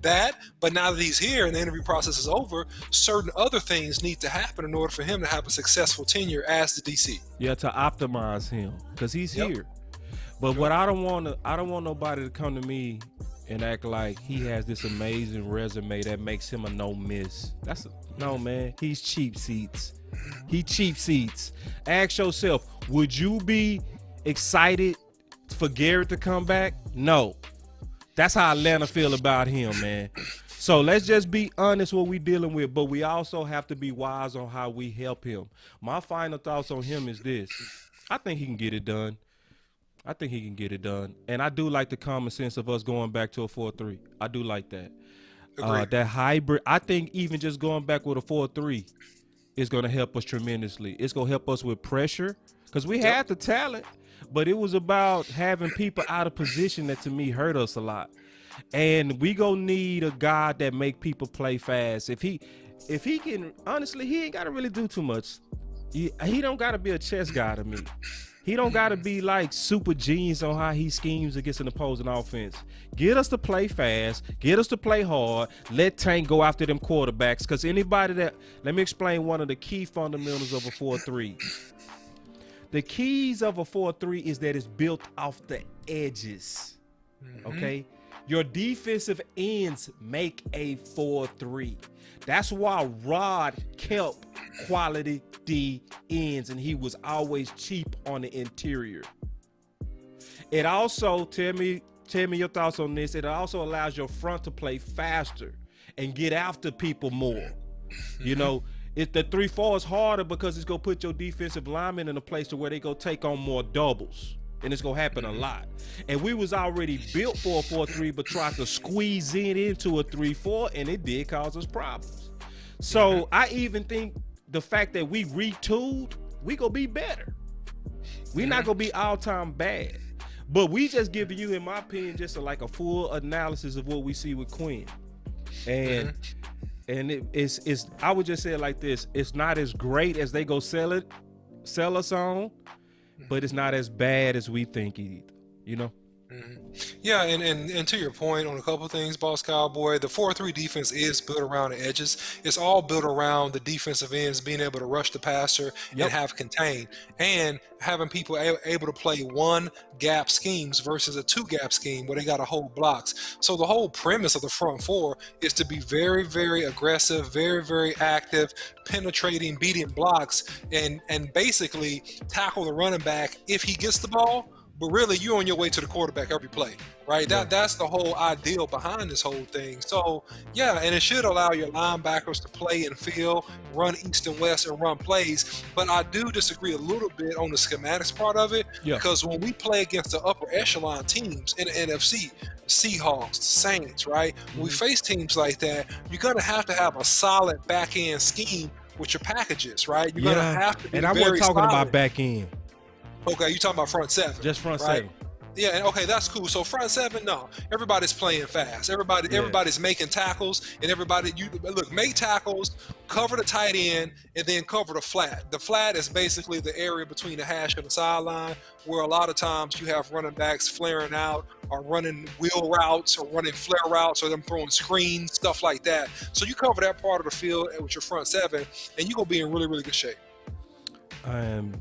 Speaker 4: that, but now that he's here and the interview process is over, certain other things need to happen in order for him to have a successful tenure as the DC.
Speaker 3: Yeah, to optimize him, because he's here. But what I don't want nobody to come to me and act like he has this amazing resume that makes him a no miss. No, man. He's cheap seats. He cheap seats. Ask yourself, would you be excited for Garrett to come back? No. That's how Atlanta feel about him, man. So let's just be honest what we dealing with, but we also have to be wise on how we help him. My final thoughts on him is this. I think he can get it done. And I do like the common sense of us going back to a 4-3. I do like that. That hybrid, I think even just going back with a 4-3 is going to help us tremendously. It's going to help us with pressure because we had the talent, but it was about having people out of position that to me hurt us a lot. And we going to need a guy that make people play fast. If he can, honestly, he ain't got to really do too much. He don't got to be a chess guy to me. He don't got to be like super genius on how he schemes against an opposing offense. Get us to play fast. Get us to play hard. Let Tank go after them quarterbacks. Because let me explain one of the key fundamentals of a 4-3. The keys of a 4-3 is that it's built off the edges. Okay? Your defensive ends make a 4-3. That's why Rod kept quality D ends, and he was always cheap on the interior. It also, tell me your thoughts on this, it also allows your front to play faster and get after people more. You know, the 3-4 is harder because it's going to put your defensive linemen in a place to where they go take on more doubles. And it's going to happen a lot. And we was already built for a 4-3, but tried to squeeze it into a 3-4, and it did cause us problems. So I even think the fact that we retooled, we going to be better. We're not going to be all-time bad. But we just giving you, in my opinion, just like a full analysis of what we see with Quinn. And it's I would just say it like this. It's not as great as they go sell us on, but it's not as bad as we think either, you know?
Speaker 4: Yeah, and to your point on a couple of things, Boss Cowboy, the 4-3 defense is built around the edges. It's all built around the defensive ends being able to rush the passer and
Speaker 3: Yep.
Speaker 4: have contain, and having people able to play one gap schemes versus a two gap scheme where they got to hold blocks. So the whole premise of the front four is to be very, very aggressive, very, very active, penetrating, beating blocks, and basically tackle the running back if he gets the ball. But really, you're on your way to the quarterback every play, right? That's the whole ideal behind this whole thing. So, yeah, and it should allow your linebackers to play and feel, run east and west, and run plays. But I do disagree a little bit on the schematics part of it,
Speaker 3: Yeah.
Speaker 4: because when we play against the upper echelon teams in the NFC, Seahawks, Saints, right? When we face teams like that, you're going to have a solid back end scheme with your packages, right? You're going to have to be
Speaker 3: and I
Speaker 4: very
Speaker 3: wasn't talking
Speaker 4: solid.
Speaker 3: about back end,
Speaker 4: Okay, you're talking about front seven.
Speaker 3: just front
Speaker 4: right?
Speaker 3: seven.
Speaker 4: Yeah, and okay, that's cool. So front seven, no, everybody's playing fast. Everybody's making tackles, and you look, make tackles, cover the tight end, and then cover the flat. The flat is basically the area between the hash and the sideline, where a lot of times you have running backs flaring out, or running wheel routes, or running flare routes, or them throwing screens, stuff like that. So you cover that part of the field with your front seven, and you're gonna be in really, really good shape.
Speaker 3: I am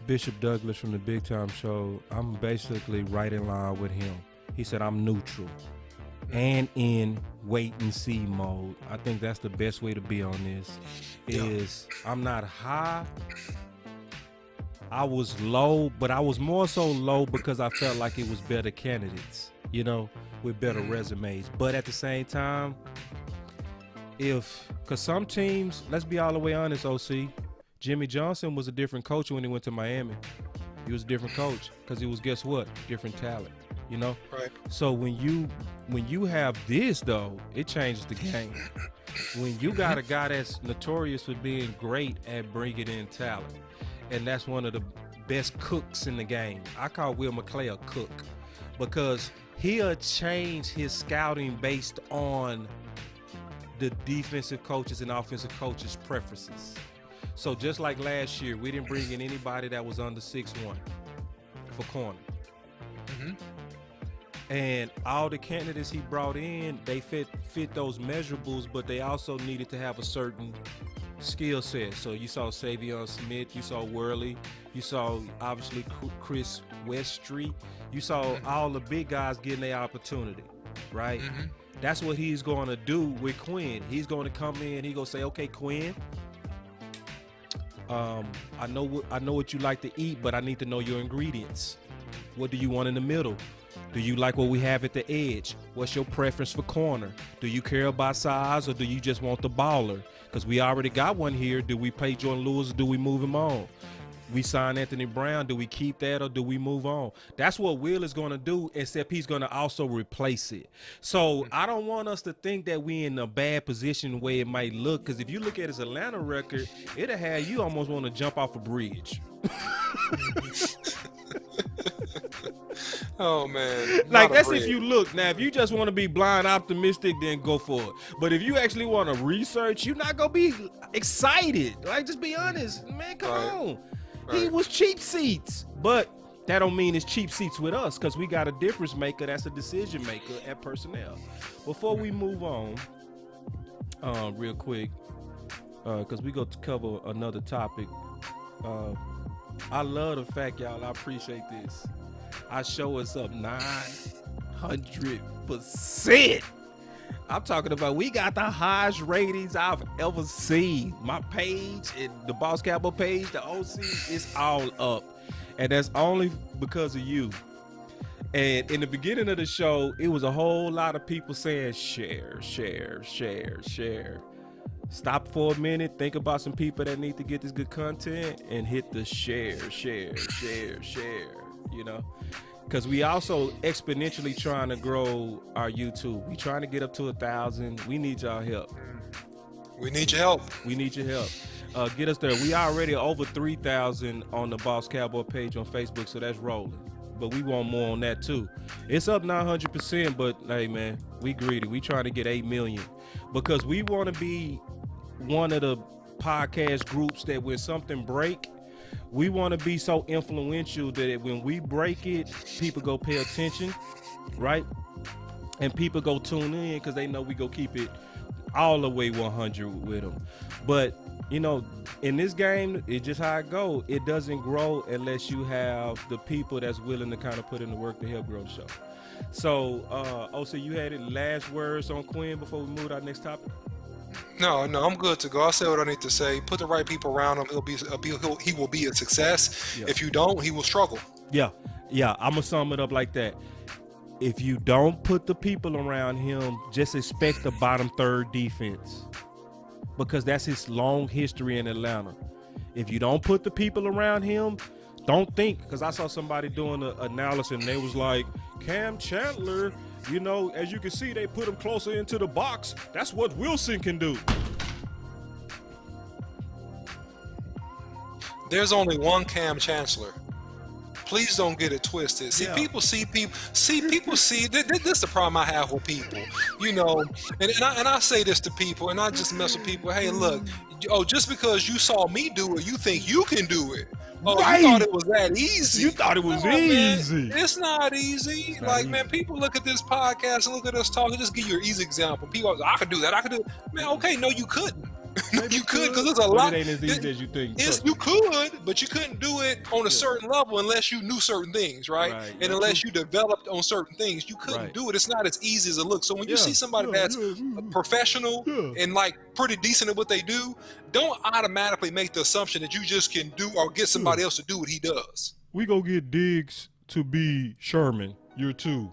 Speaker 3: Bishop Douglas from the Big Time Show. I'm basically right in line with him. He said I'm neutral and in wait and see mode. I think that's the best way to be on this. Is I'm not high. I was low, but I was more so low because I felt like it was better candidates, with better resumes. But at the same time, because some teams, let's be all the way honest, OC, Jimmy Johnson was a different coach when he went to Miami. He was a different coach because he was, guess what? Different talent,
Speaker 4: Right.
Speaker 3: So when you have this, though, it changes the game. When you got a guy that's notorious for being great at bringing in talent, and that's one of the best cooks in the game. I call Will McClay a cook because he'll change his scouting based on the defensive coaches and offensive coaches' preferences. So just like last year, we didn't bring in anybody that was under 6'1" for corner. And all the candidates he brought in, they fit those measurables, but they also needed to have a certain skill set. So you saw Savion Smith, you saw Worley, you saw obviously Chris Westry, you saw all the big guys getting their opportunity, right? That's what he's going to do with Quinn. He's going to come in, he's going to say, okay, Quinn, I know what you like to eat, but I need to know your ingredients. What do you want in the middle? Do you like what we have at the edge? What's your preference for corner? Do you care about size, or do you just want the baller? Because we already got one here. Do we play Jordan Lewis, or do we move him on? We sign Anthony Brown. Do we keep that, or do we move on? That's what Will is going to do, except he's going to also replace it. So I don't want us to think that we in a bad position the way it might look, because if you look at his Atlanta record, it'll have you almost want to jump off a bridge.
Speaker 4: Oh man,
Speaker 3: Like, that's if you look. Now, if you just want to be blind optimistic, then go for it. But if you actually want to research, you're not going to be excited. Like, just be honest. Man, come on. He was cheap seats. But that don't mean it's cheap seats with us, because we got a difference maker that's a decision maker at personnel. Before we move on, real quick, because we go to cover another topic. I love the fact, y'all, I appreciate this. Our show is up 900%. I'm talking about we got the highest ratings I've ever seen. My page and the Boss Cowboy page, the OC, is all up. And that's only because of you. And in the beginning of the show, it was a whole lot of people saying share, share, share, share. Stop for a minute, think about some people that need to get this good content, and hit the share, share, share, share, because we also exponentially trying to grow our YouTube. We trying to get up to 1,000. We need y'all help.
Speaker 4: We need your help.
Speaker 3: We need your help. Get us there. We already over 3,000 on the Boss Cowboy page on Facebook, so that's rolling. But we want more on that too. It's up 900%, but hey man, we greedy. We trying to get 8 million because we want to be one of the podcast groups that when something break, we want to be so influential that when we break it, people go pay attention, right? And people go tune in because they know we go keep it all the way 100 with them. But you know, in this game, it's just how it go. It doesn't grow unless you have the people that's willing to kind of put in the work to help grow the show. So, so you had it last words on Quinn before we move to our next topic?
Speaker 4: No, I'm good to go. I'll say what I need to say. Put the right people around him. He will be a success.
Speaker 3: Yeah.
Speaker 4: If you don't, he will struggle.
Speaker 3: Yeah. I'm gonna sum it up like that. If you don't put the people around him, just expect the bottom third defense, because that's his long history in Atlanta. If you don't put the people around him, don't think, because I saw somebody doing an analysis and they was like, Cam Chandler, you know, as you can see, they put him closer into the box. That's what Wilson can do.
Speaker 4: There's only one Cam Chancellor. Please don't get it twisted. See,
Speaker 3: Yeah.
Speaker 4: people see. This is the problem I have with people. You know, and I say this to people, and I just mess with people. Hey, look, just because you saw me do it, you think you can do it. Oh,
Speaker 3: Right.
Speaker 4: you thought it was that easy.
Speaker 3: You thought it was
Speaker 4: Come on, man.
Speaker 3: easy.
Speaker 4: It's not easy.
Speaker 3: not
Speaker 4: Like,
Speaker 3: easy.
Speaker 4: man, people look at this podcast and look at us talking. Just give you an easy example. People are like, I could do that. I could do it. Man, okay, no, you couldn't. No, you could, because there's a
Speaker 3: But
Speaker 4: lot.
Speaker 3: it ain't as easy as you think.
Speaker 4: You could, but you couldn't do it on a certain level unless you knew certain things, right?
Speaker 3: Right,
Speaker 4: And
Speaker 3: yeah.
Speaker 4: unless you developed on certain things, you couldn't
Speaker 3: Right.
Speaker 4: do it. It's not as easy as it looks. So when you
Speaker 3: Yeah,
Speaker 4: see somebody
Speaker 3: yeah,
Speaker 4: that's
Speaker 3: yeah.
Speaker 4: professional
Speaker 3: Yeah.
Speaker 4: and like pretty decent at what they do, don't automatically make the assumption that you just can do or get somebody else to do what he does.
Speaker 3: We go get Diggs to be Sherman, year 2.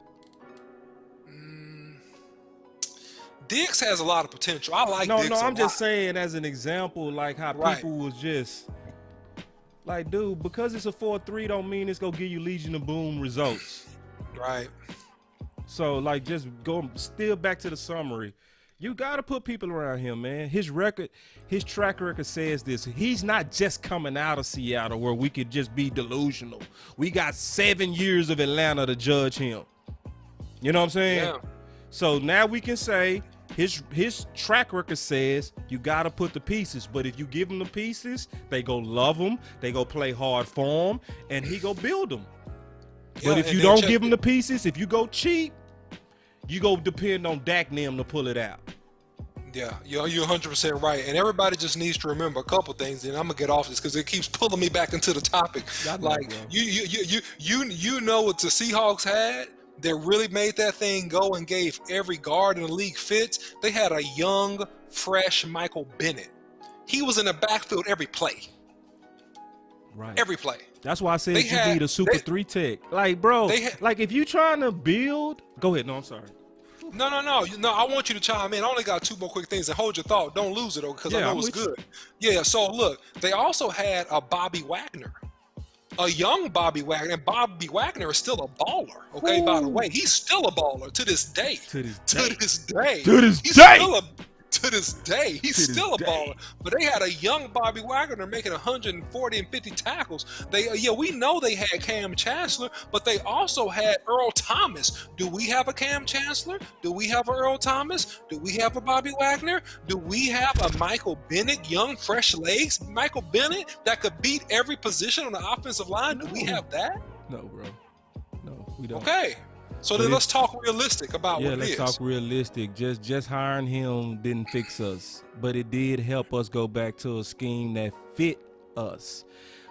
Speaker 4: Diggs has a lot of potential. I like
Speaker 3: No,
Speaker 4: Diggs a
Speaker 3: I'm just
Speaker 4: lot.
Speaker 3: saying as an example, like how
Speaker 4: Right.
Speaker 3: people was just like, dude, because it's a 4-3 don't mean it's gonna give you Legion of Boom results.
Speaker 4: Right.
Speaker 3: So like, just go still back to the summary. You gotta put people around him, man. His track record says this. He's not just coming out of Seattle where we could just be delusional. We got 7 years of Atlanta to judge him. You know what I'm saying?
Speaker 4: Yeah.
Speaker 3: So now we can say his track record says you got to put the pieces, but if you give them the pieces, they go love him, they go play hard for him, and he go build them.
Speaker 4: Yeah,
Speaker 3: But if
Speaker 4: and
Speaker 3: you
Speaker 4: then
Speaker 3: don't
Speaker 4: check
Speaker 3: give him
Speaker 4: it.
Speaker 3: the pieces, if you go cheap, you go depend on Dak and them to pull it out.
Speaker 4: Yeah, you're 100% right, and everybody just needs to remember a couple things. And I'm gonna get off this because it keeps pulling me back into the topic.
Speaker 3: I know,
Speaker 4: Like
Speaker 3: bro.
Speaker 4: you know what the Seahawks had that really made that thing go and gave every guard in the league fits. They had a young, fresh Michael Bennett. He was in the backfield every play.
Speaker 3: Right.
Speaker 4: Every play.
Speaker 3: That's why I said
Speaker 4: They
Speaker 3: you
Speaker 4: had-
Speaker 3: need a Super
Speaker 4: they-
Speaker 3: 3 tech. Like, bro,
Speaker 4: They had-
Speaker 3: like if you trying to build, go ahead. No, I'm sorry.
Speaker 4: No. I want you to chime in. I only got 2 more quick things, and hold your thought. Don't lose it, though, because I
Speaker 3: Yeah,
Speaker 4: know
Speaker 3: I'm
Speaker 4: it's
Speaker 3: with you.
Speaker 4: good. Yeah. So look, they also had a Bobby Wagner, a young Bobby Wagner, and Bobby Wagner is still a baller. Okay, by the way, he's still a baller to this day.
Speaker 3: To this
Speaker 4: To
Speaker 3: day.
Speaker 4: this day.
Speaker 3: To this
Speaker 4: He's
Speaker 3: day.
Speaker 4: still to this day, he's
Speaker 3: To this
Speaker 4: still a
Speaker 3: day.
Speaker 4: baller. But they had a young Bobby Wagner making 140 and 50 tackles. We know they had Cam Chancellor, but they also had Earl Thomas. Do we have a Cam Chancellor? Do we have a Earl Thomas? Do we have a Bobby Wagner? Do we have a Michael Bennett, young, fresh legs? Michael Bennett that could beat every position on the offensive line? Do we
Speaker 3: No.
Speaker 4: have that?
Speaker 3: No, bro. No, we don't.
Speaker 4: Okay. So
Speaker 3: But
Speaker 4: then
Speaker 3: it-
Speaker 4: let's talk realistic about
Speaker 3: Yeah,
Speaker 4: what it
Speaker 3: let's
Speaker 4: is.
Speaker 3: talk realistic. Just hiring him didn't fix us, but it did help us go back to a scheme that fit us.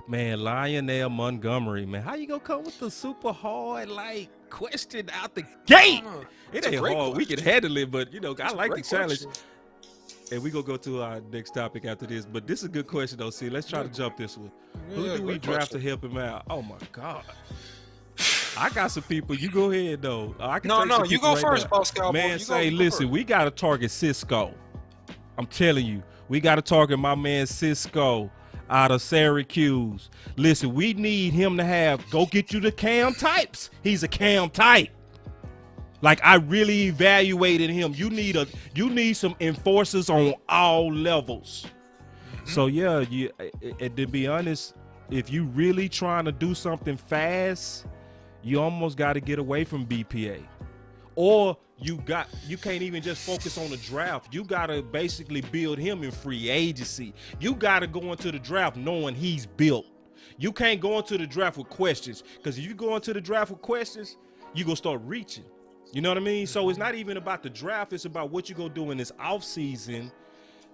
Speaker 3: Man, Lionel Montgomery, man, how you gonna come with the super hard like question out the gate?
Speaker 4: It's
Speaker 3: It
Speaker 4: a
Speaker 3: ain't
Speaker 4: great
Speaker 3: hard. We can
Speaker 4: question.
Speaker 3: handle it, but you know, I like the
Speaker 4: Great
Speaker 3: challenge.
Speaker 4: question.
Speaker 3: And we gonna go to our next topic after this. But this is a good question though. See, let's try to jump this one. Who
Speaker 4: Yeah,
Speaker 3: do we
Speaker 4: great
Speaker 3: draft
Speaker 4: question.
Speaker 3: to help him out? Oh my God. I got some people. You go ahead though. I can
Speaker 4: No,
Speaker 3: take some
Speaker 4: you
Speaker 3: people
Speaker 4: go first,
Speaker 3: now.
Speaker 4: Boss Cowboy.
Speaker 3: Man,
Speaker 4: You
Speaker 3: say,
Speaker 4: go
Speaker 3: listen,
Speaker 4: first.
Speaker 3: we got to target Cisco. I'm telling you, we got to target my man Cisco out of Syracuse. Listen, we need him to go get you the Cam types. He's a Cam type. Like, I really evaluated him. You need some enforcers on all levels. So yeah, to be honest, if you really trying to do something fast, you almost got to get away from BPA. Or you can't even just focus on the draft. You got to basically build him in free agency. You got to go into the draft knowing he's built. You can't go into the draft with questions, because if you go into the draft with questions, you're going to start reaching. You know what I mean? So it's not even about the draft. It's about what you're going to do in this offseason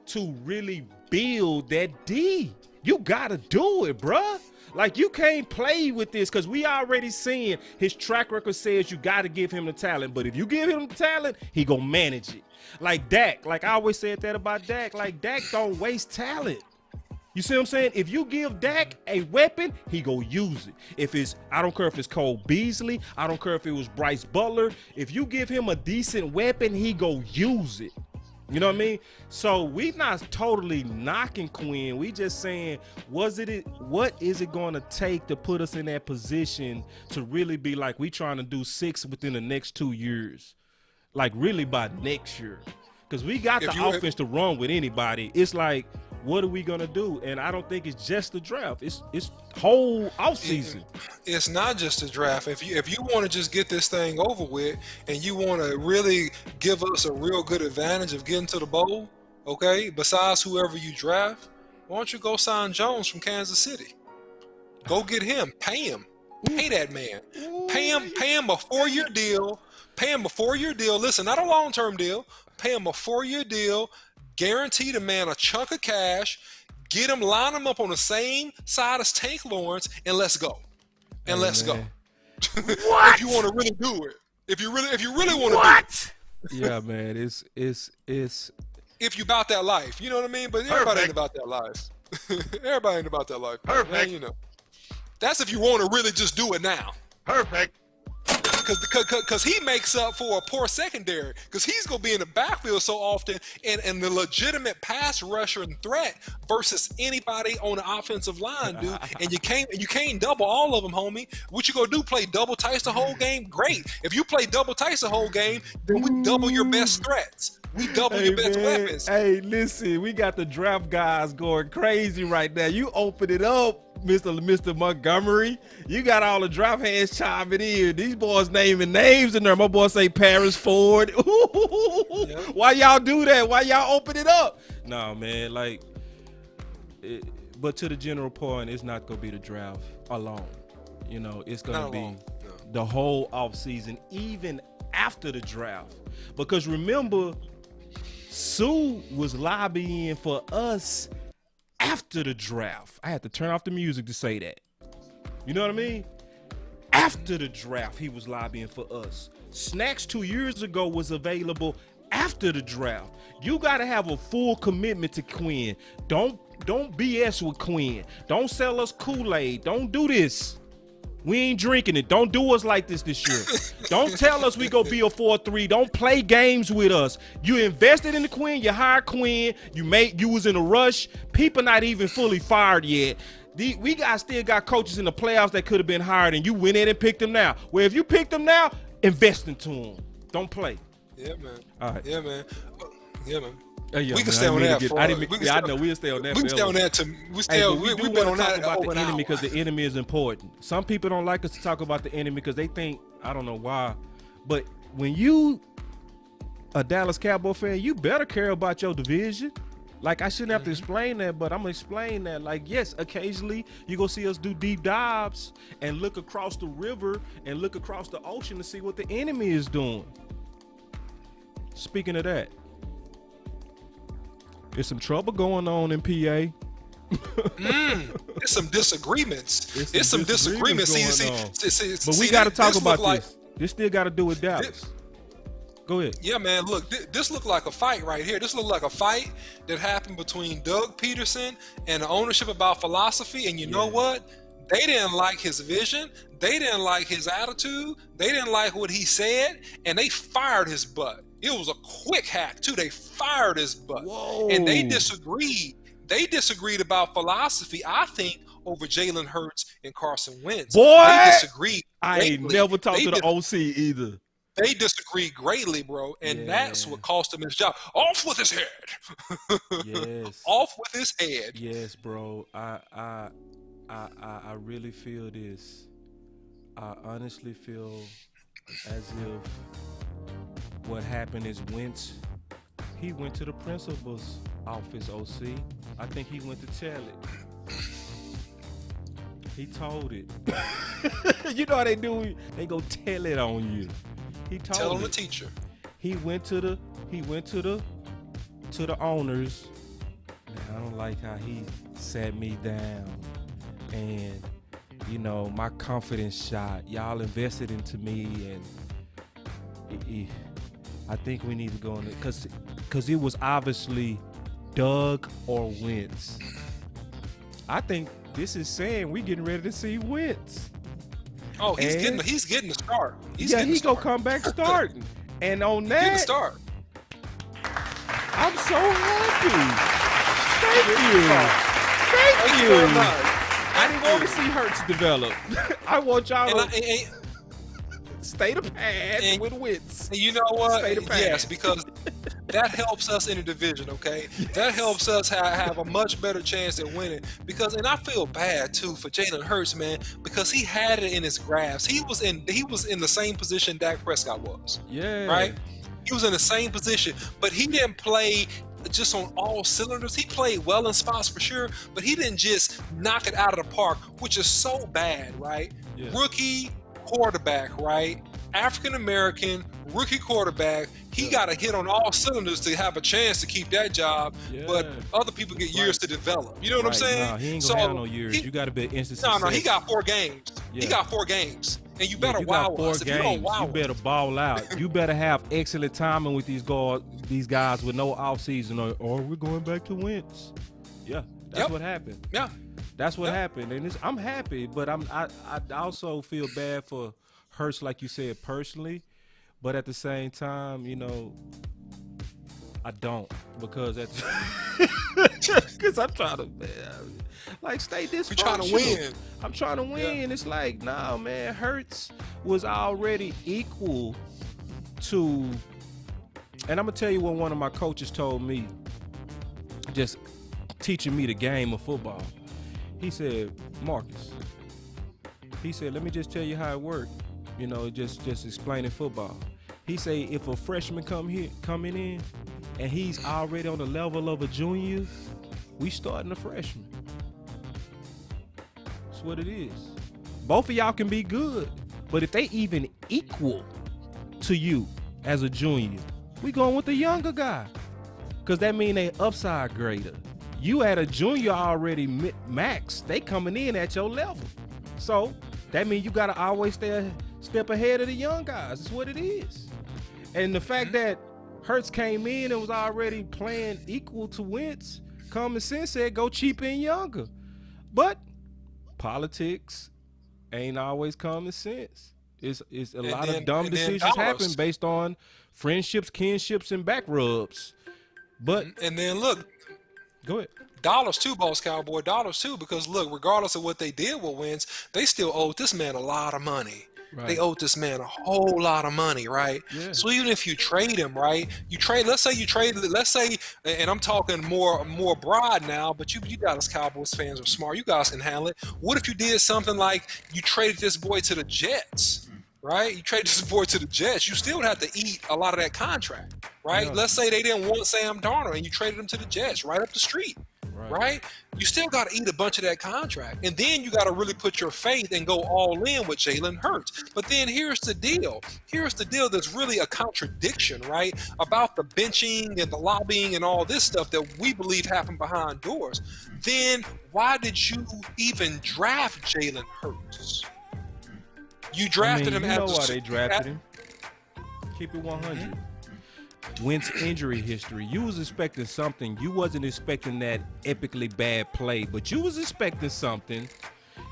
Speaker 3: to really build that D. You got to do it, bruh. Like, you can't play with this, because we already seeing his track record says you got to give him the talent. But if you give him the talent, he going to manage it. Like Dak. Like I always said that about Dak. Like, Dak don't waste talent. You see what I'm saying? If you give Dak a weapon, he go use it. If it's, I don't care if it's Cole Beasley, I don't care if it was Bryce Butler. If you give him a decent weapon, he go use it. You know what I mean? So we not totally knocking Quinn. We just saying, what is it going to take to put us in that position to really be like, we trying to do 6 within the next 2 years, like really by next year, because we got the offense to run with anybody. It's like, what are we gonna do? And I don't think it's just the draft. It's whole offseason.
Speaker 4: It's not just the draft. If you want to just get this thing over with, and you want to really give us a real good advantage of getting to the bowl, okay? Besides whoever you draft, why don't you go sign Jones from Kansas City? Go get him. Pay him. Pay that man. Pay him a 4-year deal. Pay him a 4-year deal. Listen, not a long-term deal. Pay him a 4-year deal. Guarantee the man a chunk of cash, get him, line him up on the same side as Tank Lawrence, and let's go. And let's go. If you want to really do it. If you really want to do it.
Speaker 3: Yeah, man. It's
Speaker 4: if you about that life. You know what I mean? But everybody ain't about that life. Everybody ain't about that life.
Speaker 1: Perfect.
Speaker 4: Man, you know. That's if you want to really just do it now.
Speaker 1: Perfect.
Speaker 4: Because he makes up for a poor secondary, because he's going to be in the backfield so often and the legitimate pass rusher and threat versus anybody on the offensive line, dude. And you can't double all of them, homie. What you going to do, play double tights the whole game? Great. If you play double tights the whole game, then we double your best threats. We double your best weapons.
Speaker 3: Hey, listen, we got the draft guys going crazy right now. You open it up, Mr. Montgomery. You got all the draft hands chiming in. These boys naming names in there. My boy say Paris Ford.
Speaker 4: Yeah.
Speaker 3: Why y'all do that? Why y'all open it up? No, man, like, but to the general point, it's not going to be the draft alone. You know, it's going to be the whole offseason, even after the draft. Because remember, Sue was lobbying for us after the draft. I had to turn off the music to say that. You know what I mean? After the draft, he was lobbying for us. Snacks 2 years ago was available after the draft. You got to have a full commitment to Quinn. Don't BS with Quinn. Don't sell us Koolaid. Don't do this. We ain't drinking it. Don't do us like this year. Don't tell us we go be a 4-3. Don't play games with us. You invested in the Quinn. You hired Quinn. You was in a rush. People not even fully fired yet. We still got coaches in the playoffs that could have been hired, and you went in and picked them now. Well, if you picked them now, invest into them. Don't play.
Speaker 4: Yeah, man.
Speaker 3: All right.
Speaker 4: Yeah, man. Yeah, man.
Speaker 3: Yeah,
Speaker 4: we can stay on that.
Speaker 3: I know we'll stay on that.
Speaker 4: We can stay on that. We've been on that
Speaker 3: about
Speaker 4: over
Speaker 3: the
Speaker 4: an
Speaker 3: enemy,
Speaker 4: hour.
Speaker 3: because the enemy is important. Some people don't like us to talk about the enemy because they think, I don't know why, but when you a Dallas Cowboy fan, you better care about your division. Like, I shouldn't have to explain that, but I'm gonna explain that. Like, yes, occasionally you go see us do deep dives and look across the river and look across the ocean to see what the enemy is doing. Speaking of that, there's some trouble going on in PA.
Speaker 4: There's some disagreements. There's some disagreements.
Speaker 3: But we got to talk about this. This still got to do with Dallas. Go ahead.
Speaker 4: Yeah, man. Look, this looked like a fight right here. This looked like a fight that happened between Doug Peterson and the ownership about philosophy. And you know what? They didn't like his vision. They didn't like his attitude. They didn't like what he said, and they fired his butt. It was a quick hack too. They fired his butt.
Speaker 3: Whoa.
Speaker 4: And they disagreed. They disagreed about philosophy, I think, over Jalen Hurts and Carson Wentz.
Speaker 3: Boy,
Speaker 4: they disagreed.
Speaker 3: I ain't never talked to the OC either.
Speaker 4: They disagreed greatly, bro, and that's what cost him his job. Off with his head.
Speaker 3: Yes.
Speaker 4: Off with his head.
Speaker 3: Yes, bro. I really feel this. I honestly feel as if what happened is he went to the principal's office, OC. I think he went to tell it. He told it. You know how they do? They go tell it on you. He told
Speaker 4: Tell him the
Speaker 3: it.
Speaker 4: teacher.
Speaker 3: He went to the owners. Man, I don't like how he sat me down, and you know my confidence shot. Y'all invested into me, and I think we need to go on it because it was obviously Doug or Wentz. I think this is saying we getting ready to see Wentz.
Speaker 4: Oh, he's
Speaker 3: And-
Speaker 4: getting the start. He's
Speaker 3: Yeah,
Speaker 4: getting
Speaker 3: he
Speaker 4: the
Speaker 3: gonna
Speaker 4: start.
Speaker 3: come back starting, and on
Speaker 4: Getting the
Speaker 3: that,
Speaker 4: start.
Speaker 3: I'm so happy. Thank you.
Speaker 4: Thank you very much.
Speaker 3: I didn't want to see Hurts develop. I want y'all
Speaker 4: And,
Speaker 3: to
Speaker 4: and,
Speaker 3: stay the pad
Speaker 4: and-
Speaker 3: with Wentz.
Speaker 4: and you know what?
Speaker 3: Stay the pass.
Speaker 4: Yes, because that helps us in the division, okay? That helps us have a much better chance at winning. And I feel bad too for Jalen Hurts, man, because he had it in his grasp. He was in the same position Dak Prescott was.
Speaker 3: Yeah.
Speaker 4: Right? He was in the same position, but he didn't play just on all cylinders. He played well in spots for sure, but he didn't just knock it out of the park, which is so bad, right?
Speaker 3: Yeah.
Speaker 4: Rookie quarterback, right? African American rookie quarterback. He got to hit on all cylinders to have a chance to keep that job.
Speaker 3: Yeah.
Speaker 4: But other people get years to develop. You know what I'm
Speaker 3: Right,
Speaker 4: saying?
Speaker 3: nah, he ain't gonna have no years. You got to be instant success.
Speaker 4: No, he got 4 games.
Speaker 3: Yeah.
Speaker 4: He got 4 games, and you
Speaker 3: Yeah,
Speaker 4: better
Speaker 3: you
Speaker 4: wow
Speaker 3: got 4
Speaker 4: us. If you don't
Speaker 3: games.
Speaker 4: wow
Speaker 3: You better ball out. You better have excellent timing with these guys with no offseason, or we're going back to Wentz. Yeah, that's
Speaker 4: Yep.
Speaker 3: what happened.
Speaker 4: yeah.
Speaker 3: That's what
Speaker 4: Yep.
Speaker 3: happened, and I'm happy, but I also feel bad for Hurts, like you said, personally, but at the same time, you know, I don't, because I'm trying to stay dysfunctional.
Speaker 4: We're trying to win.
Speaker 3: I'm trying to win. It's like, nah, man, Hurts was already equal to, and I'm gonna tell you what one of my coaches told me, just teaching me the game of football. He said, Marcus, he said, let me just tell you how it worked. You know, just explaining football. He say if a freshman coming in and he's already on the level of a junior, we starting a freshman. That's what it is. Both of y'all can be good, but if they even equal to you as a junior, we going with the younger guy, because that mean they upside greater. You at a junior already max, they coming in at your level. So that means you got to always stay a step ahead of the young guys. That's what it is. And the fact that Hurts came in and was already playing equal to Wentz, common sense said go cheaper and younger. But politics ain't always common sense. It's a lot of dumb decisions happen based on friendships, kinships, and back rubs. But
Speaker 4: And then look,
Speaker 3: go ahead.
Speaker 4: dollars too, Boss Cowboy, dollars too, because look, regardless of what they did with Wentz, they still owed this man a lot of money.
Speaker 3: Right.
Speaker 4: They owed this man a whole lot of money, right?
Speaker 3: Yeah.
Speaker 4: So even if you trade him, right? Let's say, and I'm talking more broad now, but you guys Cowboys fans are smart. You guys can handle it. What if you did something like you traded this boy to the Jets, right? You traded this boy to the Jets. You still would have to eat a lot of that contract, right?
Speaker 3: Yeah.
Speaker 4: Let's say they didn't want Sam Darnold and you traded him to the Jets right up the street. Right? You still got to eat a bunch of that contract. And then you got to really put your faith and go all in with Jalen Hurts. But then here's the deal. Here's the deal that's really a contradiction, right? About the benching and the lobbying and all this stuff that we believe happened behind doors. Then why did you even draft Jalen Hurts? You drafted him
Speaker 3: you
Speaker 4: at
Speaker 3: know
Speaker 4: the
Speaker 3: why they drafted him. Keep it 100. Wentz injury history. You was expecting something. You wasn't expecting that epically bad play, but you was expecting something.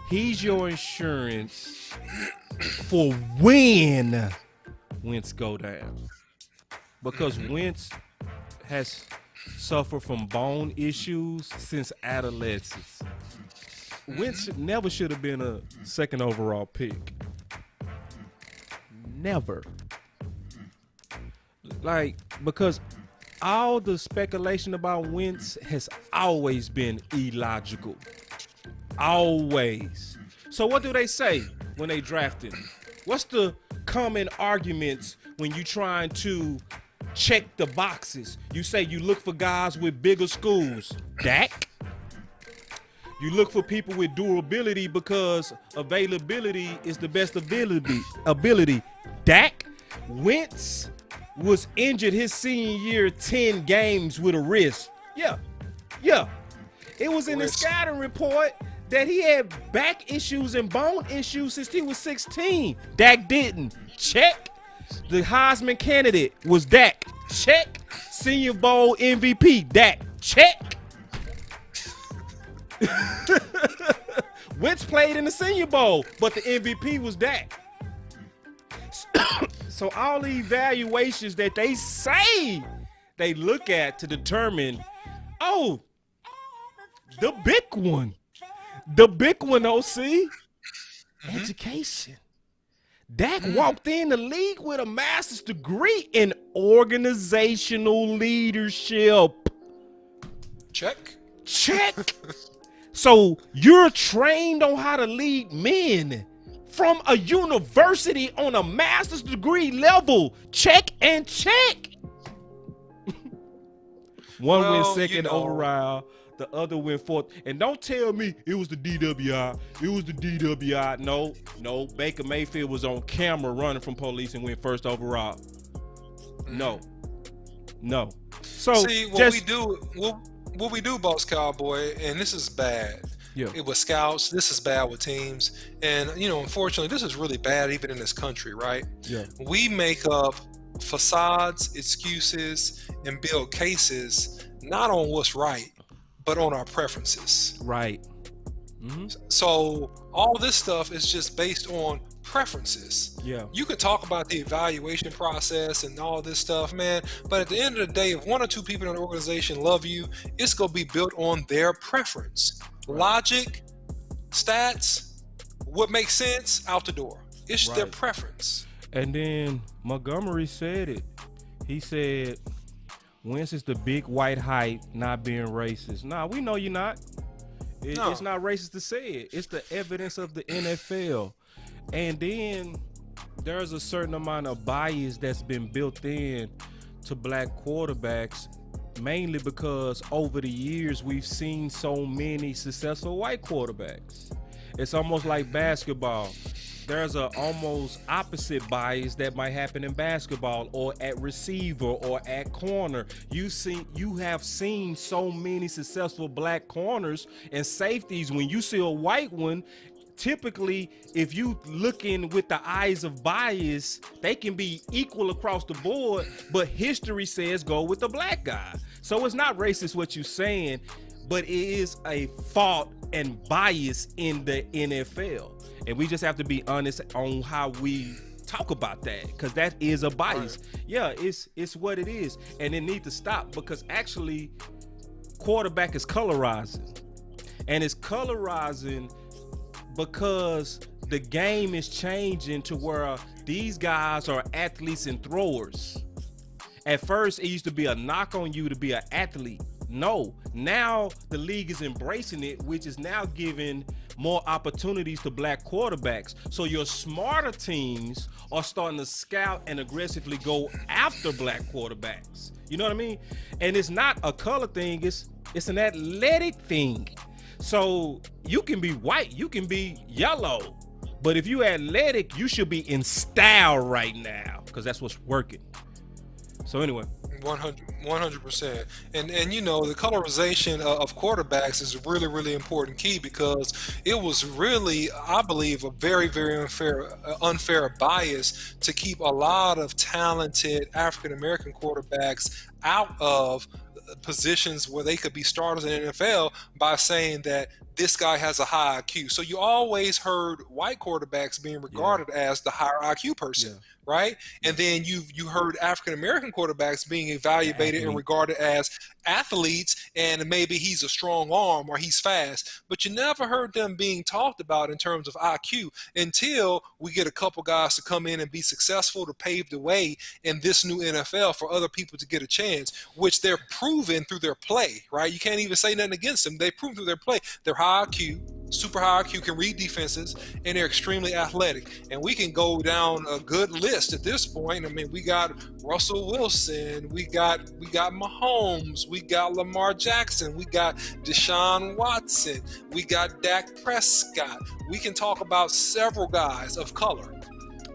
Speaker 3: He's your insurance for when Wentz go down. Because Wentz has suffered from bone issues since adolescence. Wentz never should have been a second overall pick. Never. Because all the speculation about Wentz has always been illogical. Always. So what do they say when they draft him? What's the common arguments when you trying to check the boxes? You say you look for guys with bigger schools. Dak. You look for people with durability because availability is the best ability. Dak Wentz was injured his senior year 10 games with a wrist. Yeah. It was in the scouting report that he had back issues and bone issues since he was 16. Dak didn't. Check. The Heisman candidate was Dak. Check. Senior Bowl MVP. Dak. Check. Wentz played in the Senior Bowl, but the MVP was Dak. So all the evaluations that they say they look at to determine, oh, the big one, OC, education. Dak walked in the league with a master's degree in organizational leadership.
Speaker 4: Check.
Speaker 3: So you're trained on how to lead men from a university on a master's degree level. Check and check. One went second overall, the other went fourth. And don't tell me it was the DWI. No. Baker Mayfield was on camera running from police and went first overall. No. So
Speaker 4: see what we do, Boss Cowboy, and this is bad.
Speaker 3: Yeah.
Speaker 4: It was scouts. This is bad with teams. And, unfortunately, this is really bad even in this country, right?
Speaker 3: Yeah.
Speaker 4: We make up facades, excuses, and build cases not on what's right, but on our preferences.
Speaker 3: Right.
Speaker 4: So all this stuff is just based on preferences.
Speaker 3: Yeah.
Speaker 4: You can talk about the evaluation process and all this stuff, man, but at the end of the day, if one or two people in the organization love you, it's going to be built on their preference. Logic, stats, what makes sense, out the door. It's their preference.
Speaker 3: And then Montgomery said it. He said, Wentz is the big white hype, not being racist. Nah, we know you're not. It's not racist to say it. It's the evidence of the NFL. And then there's a certain amount of bias that's been built in to black quarterbacks, mainly because over the years we've seen so many successful white quarterbacks. It's almost like basketball. There's a almost opposite bias that might happen in basketball or at receiver or at corner. You have seen so many successful black corners and safeties. When you see a white one, typically, if you looking with the eyes of bias, they can be equal across the board, but history says go with the black guy. So it's not racist what you're saying, but it is a fault and bias in the NFL. And we just have to be honest on how we talk about that, because that is a bias. Yeah, it's what it is. And it needs to stop, because actually quarterback is colorizing. And it's colorizing because the game is changing to where these guys are athletes and throwers. At first, it used to be a knock on you to be an athlete. No, now the league is embracing it, which is now giving more opportunities to black quarterbacks. So your smarter teams are starting to scout and aggressively go after black quarterbacks. You know what I mean? And it's not a color thing, it's an athletic thing. So you can be white, you can be yellow, but if you athletic, you should be in style right now, because that's what's working. So anyway.
Speaker 4: 100%. And the colorization of quarterbacks is a really, really important key, because it was really, I believe, a very, very unfair bias to keep a lot of talented African-American quarterbacks out of positions where they could be starters in the NFL by saying that this guy has a high IQ. So you always heard white quarterbacks being regarded as the higher IQ person, right? And then you heard African American quarterbacks being evaluated and regarded as athletes, and maybe he's a strong arm or he's fast, but you never heard them being talked about in terms of IQ until we get a couple guys to come in and be successful to pave the way in this new NFL for other people to get a chance, which they're proven through their play, right? You can't even say nothing against them. They prove through their play. They're high IQ, super high IQ, can read defenses, and they're extremely athletic. And we can go down a good list at this point. I mean, we got Russell Wilson, we got Mahomes, we got Lamar Jackson, we got Deshaun Watson, we got Dak Prescott. We can talk about several guys of color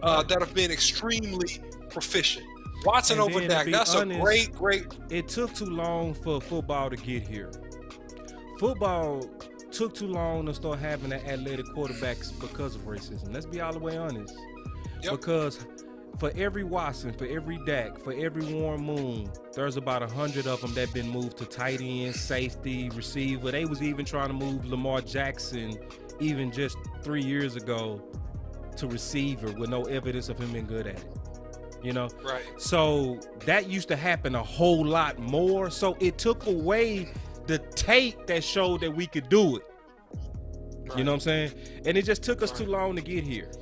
Speaker 4: that have been extremely proficient. Watson over Dak, that's honest, a great.
Speaker 3: It took too long for football to get here. Football took too long to start having the athletic quarterbacks because of racism. Let's be all the way honest. Yep. Because for every Watson, for every Dak, for every Warren Moon, there's about 100 of them that been moved to tight end, safety, receiver. They was even trying to move Lamar Jackson even just 3 years ago to receiver with no evidence of him being good at it. You know,
Speaker 4: right? So
Speaker 3: that used to happen a whole lot more. So it took away the tape that showed that we could do it. Right. You know what I'm saying? And it just took us too long to get here.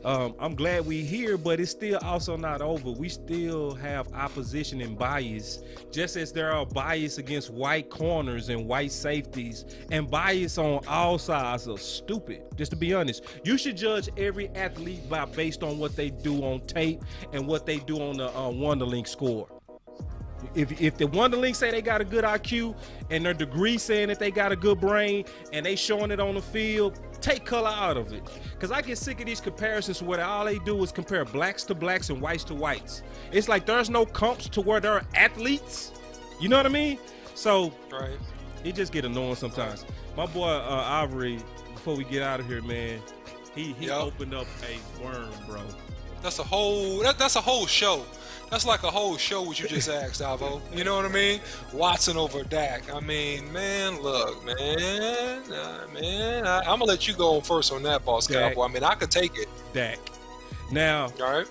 Speaker 3: I'm glad we're here, but it's still also not over. We still have opposition and bias, just as there are bias against white corners and white safeties, and bias on all sides are stupid. Just to be honest, you should judge every athlete based on what they do on tape and what they do on the Wonderlink score. If the Wonderlink say they got a good IQ and their degree saying that they got a good brain and they showing it on the field, take color out of it. Because I get sick of these comparisons where all they do is compare blacks to blacks and whites to whites. It's like there's no comps to where they're athletes. You know what I mean? So it just get annoying sometimes. My boy Ivory, before we get out of here, man, he opened up a worm, bro.
Speaker 4: That's a whole show. That's like a whole show what you just asked, Avo. You know what I mean? Watson over Dak. I mean, man, look, man, I'm going to let you go first on that, Boss Cowboy. I mean, I could take it.
Speaker 3: Dak. Now,
Speaker 4: all right.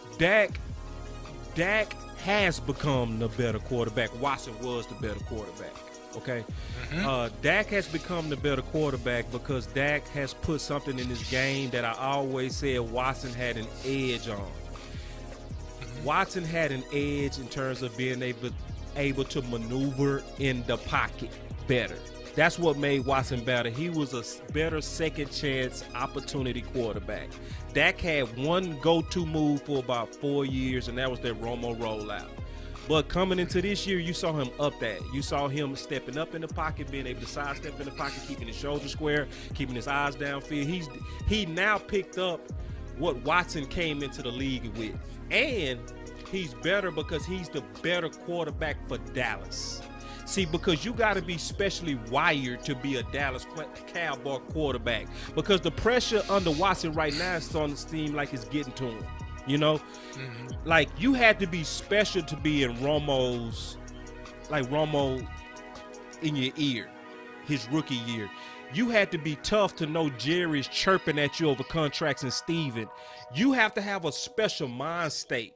Speaker 3: Dak has become the better quarterback. Watson was the better quarterback, okay? Mm-hmm. Dak has become the better quarterback because Dak has put something in his game that I always said Watson had an edge on. Watson had an edge in terms of being able to maneuver in the pocket better. That's what made Watson better. He was a better second chance opportunity quarterback. Dak had one go-to move for about 4 years, and that was that Romo rollout. But coming into this year, you saw him up that. You saw him stepping up in the pocket, being able to sidestep in the pocket, keeping his shoulders square, keeping his eyes downfield. He now picked up what Watson came into the league with. And he's better because he's the better quarterback for Dallas. See, because you got to be specially wired to be a Dallas Cowboy quarterback, because the pressure under Watson right now is starting to seem like it's getting to him. You know, like you had to be special to be in Romo in your ear, his rookie year. You had to be tough to know Jerry's chirping at you over contracts and Steven. You have to have a special mind state.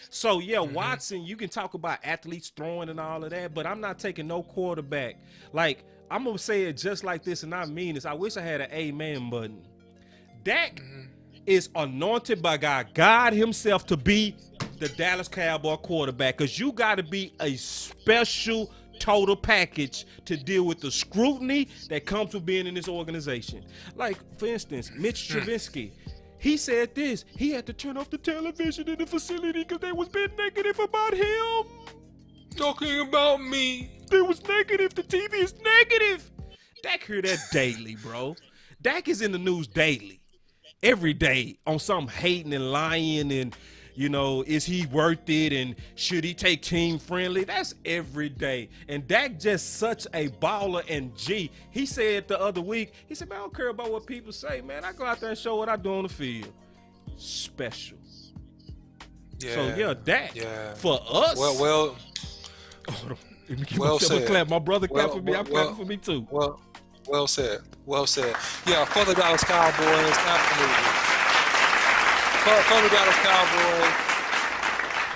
Speaker 3: So, yeah, Watson, you can talk about athletes throwing and all of that, but I'm not taking no quarterback. Like, I'm going to say it just like this, and I mean this. I wish I had an amen button. Dak is anointed by God himself to be the Dallas Cowboy quarterback, because you got to be a special total package to deal with the scrutiny that comes with being in this organization. Like, for instance, Mitch Trubisky. He said this. He had to turn off the television in the facility because they was being negative about him.
Speaker 4: Talking about me.
Speaker 3: They was negative. The TV is negative. Dak hear that daily, bro. Dak is in the news daily. Every day on some hating and lying and, you know, is he worth it and should he take team friendly? That's every day. And Dak just such a baller and G. He said the other week, he said, man, I don't care about what people say, man. I go out there and show what I do on the field. Special.
Speaker 4: Yeah.
Speaker 3: So, yeah, Dak. Yeah. For us.
Speaker 4: Well said.
Speaker 3: Clap. My brother clapped for me. I'm clapping for me, too.
Speaker 4: Well said. Well said. Yeah, for the Dallas Cowboys, absolutely. For the Dallas Cowboys,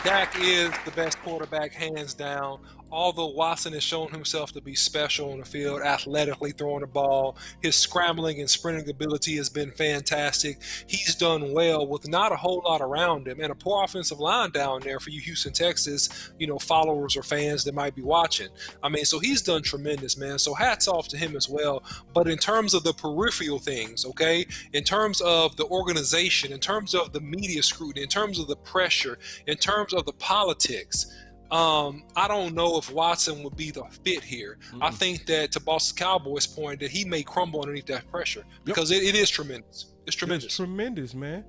Speaker 4: Dak is the best quarterback, hands down. although Watson has shown himself to be special on the field, athletically throwing the ball, his scrambling and sprinting ability has been fantastic. He's done well with not a whole lot around him and a poor offensive line down there for you Houston, Texas, followers or fans that might be watching. I mean, so he's done tremendous, man. So hats off to him as well. But in terms of the peripheral things, okay, in terms of the organization, in terms of the media scrutiny, in terms of the pressure, in terms of the politics, I don't know if Watson would be the fit here. I think that, to Boston Cowboys' point, that he may crumble underneath that pressure because it is tremendous. It's tremendous.
Speaker 3: It's tremendous, man.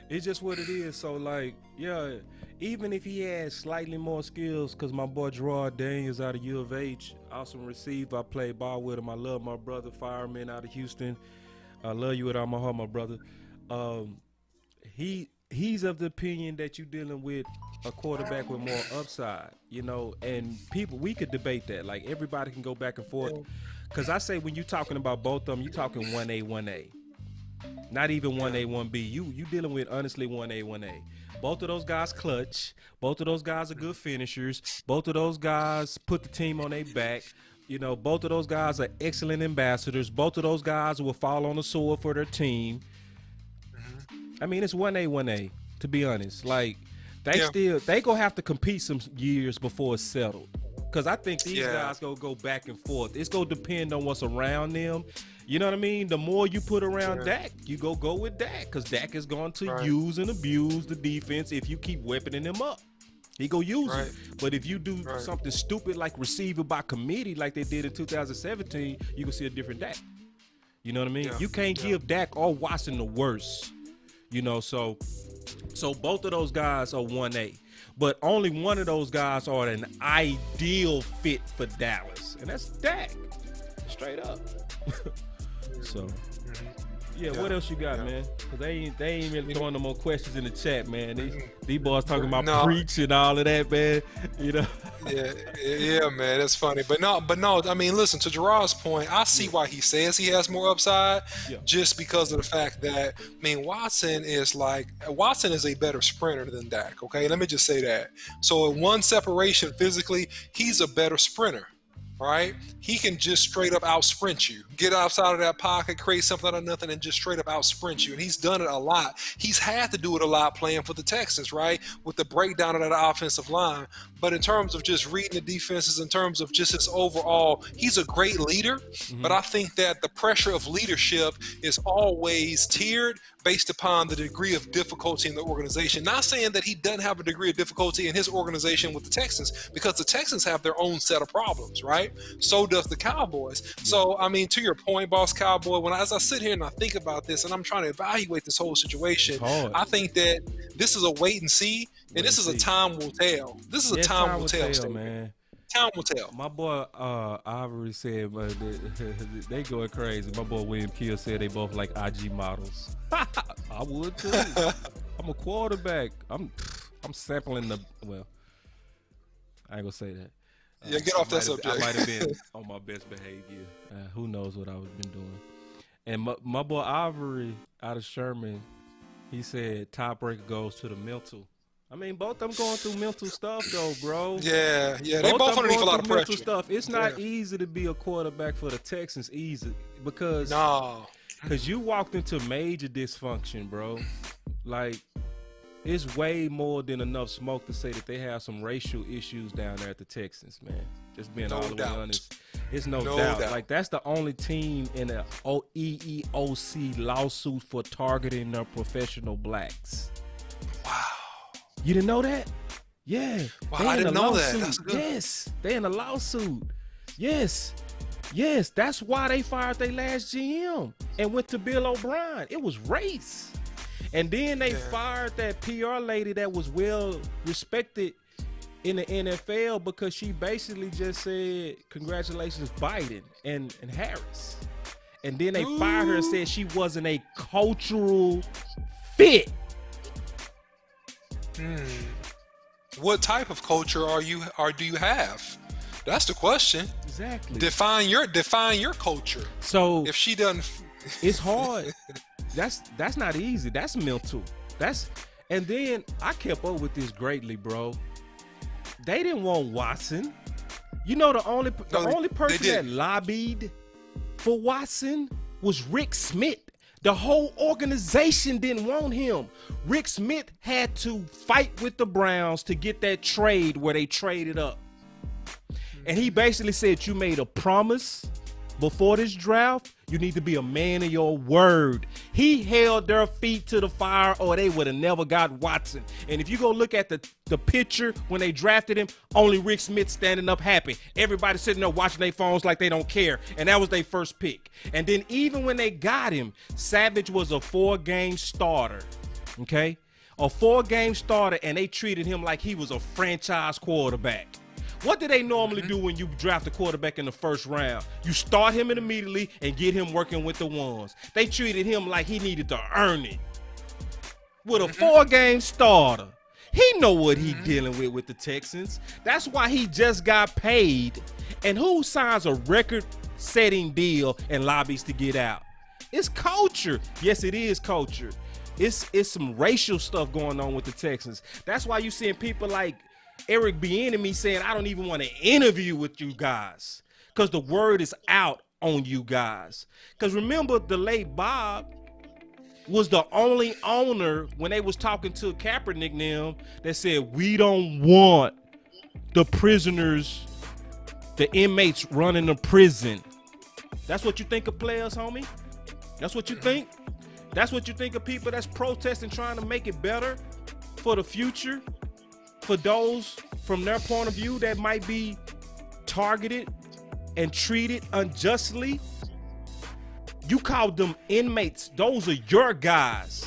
Speaker 3: It's just what it is. So, like, yeah, even if he had slightly more skills, because my boy Gerard Daniels out of U of H, awesome receiver. I played ball with him. I love my brother, fireman out of Houston. I love you with all my heart, my brother. He's of the opinion that you're dealing with a quarterback with more upside, and people, we could debate that. Like, everybody can go back and forth. Because I say, when you're talking about both of them, you're talking 1A, 1A. Not even 1A, 1B. You dealing with, honestly, 1A, 1A. Both of those guys clutch. Both of those guys are good finishers. Both of those guys put the team on their back. Both of those guys are excellent ambassadors. Both of those guys will fall on the sword for their team. I mean, it's 1A, 1A, to be honest. Like, they gonna have to compete some years before it's settled. Because I think these guys gonna go back and forth. It's gonna depend on what's around them. You know what I mean? The more you put around Dak, you go with Dak. Because Dak is going to use and abuse the defense if you keep weaponing him up. He go use it. But if you do something stupid like receiver by committee like they did in 2017, you can see a different Dak. You know what I mean? You can't give Dak or Watson the worst. So both of those guys are 1A. But only one of those guys are an ideal fit for Dallas. And that's Dak. Straight up. So, what else you got, man? Because they ain't really throwing no more questions in the chat, man. These boys talking about preach and all of that, man.
Speaker 4: Yeah, man, that's funny. But no. I mean, listen, to Gerard's point, I see why he says he has more upside, just because of the fact that, Watson is a better sprinter than Dak. Okay, let me just say that. So in one separation physically, he's a better sprinter. Right? He can just straight up out sprint you. Get outside of that pocket, create something out of nothing, and just straight up out sprint you. And he's done it a lot. He's had to do it a lot playing for the Texans, right? With the breakdown of that offensive line. But in terms of just reading the defenses, in terms of just his overall, he's a great leader. But I think that the pressure of leadership is always tiered based upon the degree of difficulty in the organization. Not saying that he doesn't have a degree of difficulty in his organization with the Texans, because the Texans have their own set of problems, right? So does the Cowboys. So, to your point, Boss Cowboy, as I sit here and I think about this and I'm trying to evaluate this whole situation, I think that this is a wait and see, and this is a time will tell. This is a time will tell, man. Time will tell.
Speaker 3: My boy Ivory said, they going crazy. My boy William Kill said they both like IG models. I would too. I'm a quarterback. I'm sampling I ain't gonna say that.
Speaker 4: Get off that subject.
Speaker 3: I might have been on my best behavior. Who knows what I was been doing. And my boy Ivory out of Sherman, he said tiebreaker goes to the mental. Both of them going through mental stuff though, bro.
Speaker 4: Yeah. They both underneath a lot of pressure.
Speaker 3: Stuff. It's not easy to be a quarterback for the Texans, because you walked into major dysfunction, bro. Like, it's way more than enough smoke to say that they have some racial issues down there at the Texans, man. Just being all the way honest. It's no doubt. Like, that's the only team in the EEOC lawsuit for targeting their professional blacks.
Speaker 4: Wow.
Speaker 3: You didn't know that? Yeah.
Speaker 4: Wow, I didn't know that. That's good.
Speaker 3: Yes. They in a lawsuit. Yes. That's why they fired their last GM and went to Bill O'Brien. It was race. And then they fired that PR lady that was well respected in the NFL because she basically just said, congratulations, Biden and Harris. And then they fired her and said she wasn't a cultural fit.
Speaker 4: What type of culture do you have? That's the question.
Speaker 3: Exactly.
Speaker 4: Define your culture.
Speaker 3: So
Speaker 4: if she doesn't,
Speaker 3: it's hard. That's not easy. That's mental. And then I kept up with this greatly, bro. They didn't want Watson. You know, the only
Speaker 4: they
Speaker 3: person that
Speaker 4: didn't.
Speaker 3: lobbied for Watson was Rick Smith. The whole organization didn't want him. Rick Smith had to fight with the Browns to get that trade where they traded up. And he basically said, you made a promise before this draft. You need to be a man of your word. He held their feet to the fire or they would have never got Watson. And if you go look at the picture when they drafted him, only Rick Smith standing up happy. Everybody sitting there watching their phones like they don't care. And that was their first pick. And then even when they got him, Savage was a 4-game starter. Okay? A 4-game starter, and they treated him like he was a franchise quarterback. What do they normally do when you draft a quarterback in the first round? You start him immediately and get him working with the ones. They treated him like he needed to earn it. With a 4-game starter, he know what he dealing with the Texans. That's why he just got paid. And who signs a record-setting deal and lobbies to get out? It's culture. Yes, it is culture. It's some racial stuff going on with the Texans. That's why you seeing people like Eric Bieniemy saying, I don't even want to interview with you guys because the word is out on you guys. Because remember, the late Bob was the only owner when they was talking to Kaepernick and them that said, we don't want the prisoners, the inmates running the prison. That's what you think of players, homie? That's what you think? That's what you think of people that's protesting, trying to make it better for the future? For those from their point of view that might be targeted and treated unjustly, you called them inmates. Those are your guys.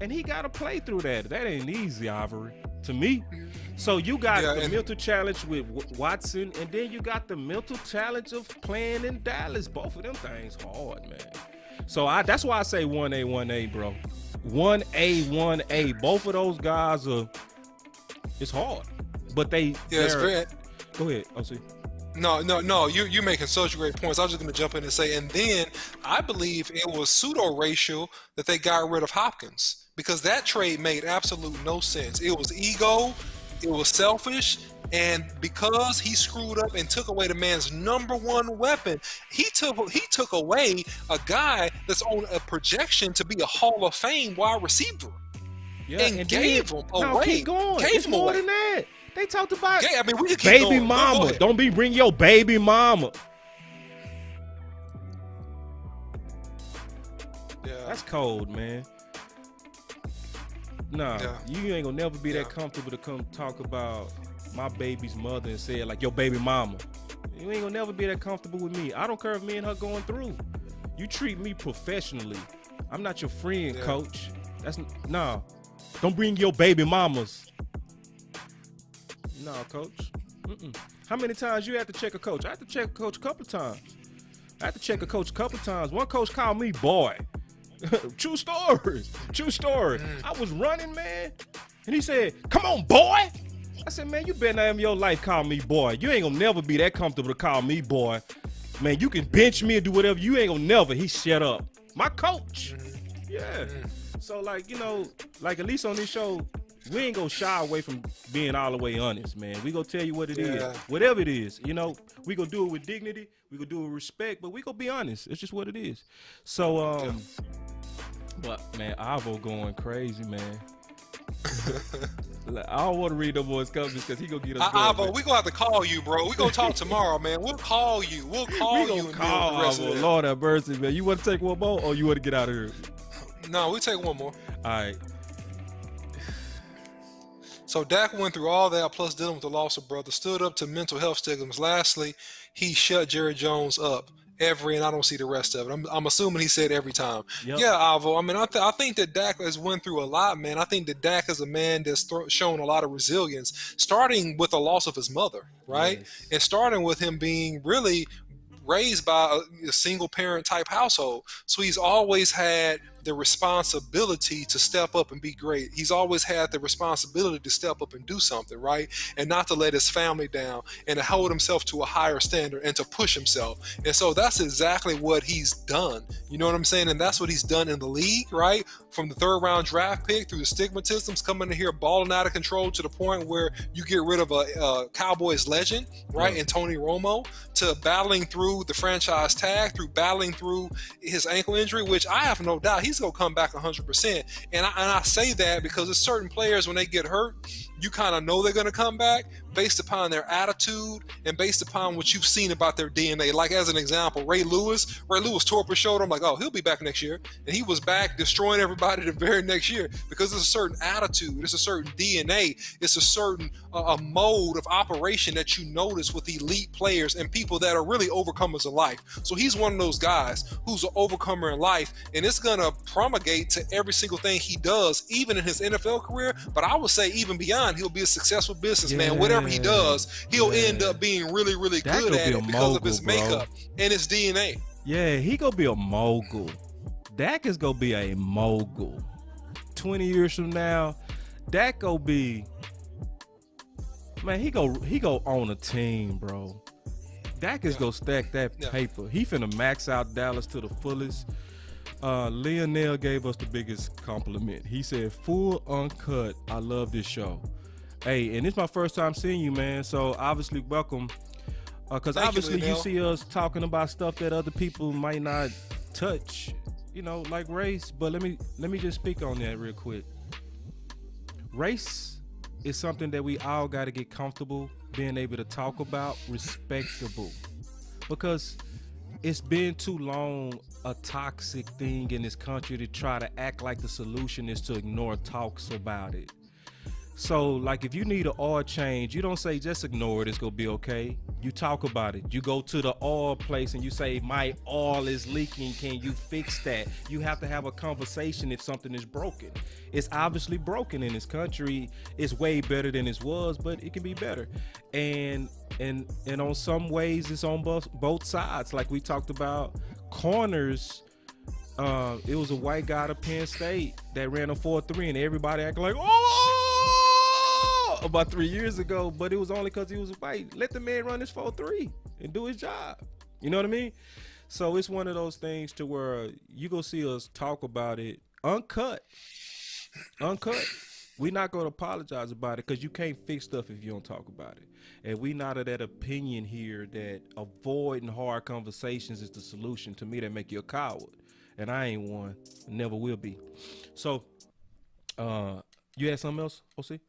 Speaker 3: And he got to play through that. That ain't easy, Ivory, to me. So you got the mental challenge with Watson, and then you got the mental challenge of playing in Dallas. Both of them things hard, man. So that's why I say 1A, 1A, bro. 1A, 1A. Both of those guys are... It's hard, but
Speaker 4: it's very.
Speaker 3: Go ahead, OC.
Speaker 4: No. You're making such great points. I was just going to jump in and say, and then I believe it was pseudo-racial that they got rid of Hopkins because that trade made absolute no sense. It was ego, it was selfish, and because he screwed up and took away the man's #1 weapon, he took away a guy that's on a projection to be a Hall of Fame wide receiver.
Speaker 3: Yeah,
Speaker 4: and gave him away.
Speaker 3: Keep going.
Speaker 4: Gave
Speaker 3: it's
Speaker 4: him
Speaker 3: more
Speaker 4: away.
Speaker 3: than that. They talked about
Speaker 4: I mean, we could keep
Speaker 3: baby
Speaker 4: going.
Speaker 3: mama. Don't bring your baby mama.
Speaker 4: Yeah.
Speaker 3: That's cold, man. Nah, you ain't gonna never be that comfortable to come talk about my baby's mother and say it like your baby mama. You ain't gonna never be that comfortable with me. I don't care if me and her going through. You treat me professionally. I'm not your friend, coach. Nah. Don't bring your baby mamas. No, coach. How many times you had to check a coach? I had to check a coach a couple of times. One coach called me boy. True story. I was running, man. And he said, come on, boy. I said, man, you better not in your life call me boy. You ain't gonna never be that comfortable to call me boy. Man, you can bench me and do whatever. You ain't gonna never. He shut up. My coach. Yeah. So, like, you know, like at least on this show, we ain't gonna shy away from being all the way honest, man. We gonna tell you what it is. Whatever it is, you know, we gonna do it with dignity. We gonna do it with respect, but we gonna be honest. It's just what it is. So, but, man, Avo going crazy, man. I don't want to read no more comments because he gonna get us going.
Speaker 4: Avo, we gonna have to call you, bro. We gonna talk tomorrow, man. We'll call you.
Speaker 3: We gonna call Avo. Lord have mercy, man. You want to take one more or you want to get out of here?
Speaker 4: No, we take one more.
Speaker 3: All right.
Speaker 4: So Dak went through all that, plus dealing with the loss of brother, stood up to mental health stigmas. Lastly, he shut Jerry Jones up. And I don't see the rest of it. I'm assuming he said every time. Yep. Yeah, Avo. I mean, I think that Dak has went through a lot, man. I think that Dak is a man that's shown a lot of resilience, starting with the loss of his mother, right? Yes. And starting with him being really raised by a single parent type household. So he's always had the responsibility to step up and be great. He's always had the responsibility to step up and do something, right? And not to let his family down, and to hold himself to a higher standard and to push himself. And so that's exactly what he's done. You know what I'm saying? And that's what he's done in the league, right? From the 3rd round draft pick through the stigmatisms, coming in here balling out of control to the point where you get rid of a Cowboys legend, right? And Tony Romo, to battling through the franchise tag, through battling through his ankle injury, which I have no doubt he's going to come back 100%. And I say that because there's certain players, when they get hurt, you kind of know they're going to come back based upon their attitude and based upon what you've seen about their DNA. Like, as an example, Ray Lewis tore up his shoulder. I'm like, oh, he'll be back next year. And he was back destroying everybody the very next year, because there's a certain attitude, it's a certain DNA, it's a certain a mode of operation that you notice with elite players and people that are really overcomers in life. So he's one of those guys who's an overcomer in life, and it's going to promulgate to every single thing he does, even in his NFL career. But I would say even beyond, he'll be a successful businessman. Whatever he does, he'll end up being really, really good at it because of his makeup and his DNA.
Speaker 3: Yeah, he gonna be a mogul. Dak is gonna be a mogul. 20 years from now, Dak gonna be, man, he go own a team, bro. Dak is gonna stack that paper. He finna max out Dallas to the fullest. Lionel gave us the biggest compliment. He said, "Full uncut. I love this show." Hey, and it's my first time seeing you, man. So obviously, welcome. Because obviously you see us talking about stuff that other people might not touch, you know, like race. But let me just speak on that real quick. Race is something that we all got to get comfortable being able to talk about, respectable, because it's been too long a toxic thing in this country to try to act like the solution is to ignore talks about it. So, like, if you need an oil change, you don't say just ignore it, it's gonna be okay. You talk about it. You go to the oil place and you say, my oil is leaking, can you fix that? You have to have a conversation if something is broken. It's obviously broken in this country. It's way better than it was, but it can be better. And on some ways, it's on both sides. Like we talked about corners. It was a white guy out of Penn State that ran a 4.3 and everybody acted like, oh, about 3 years ago, but it was only because he was white. Let the man run his 4.3 and do his job. You know what I mean? So it's one of those things to where you go see us talk about it uncut. We're not going to apologize about it, because you can't fix stuff if you don't talk about it. And we not of that opinion here that avoiding hard conversations is the solution. To me, that make you a coward. And I ain't one, never will be. So, you had something else, OC?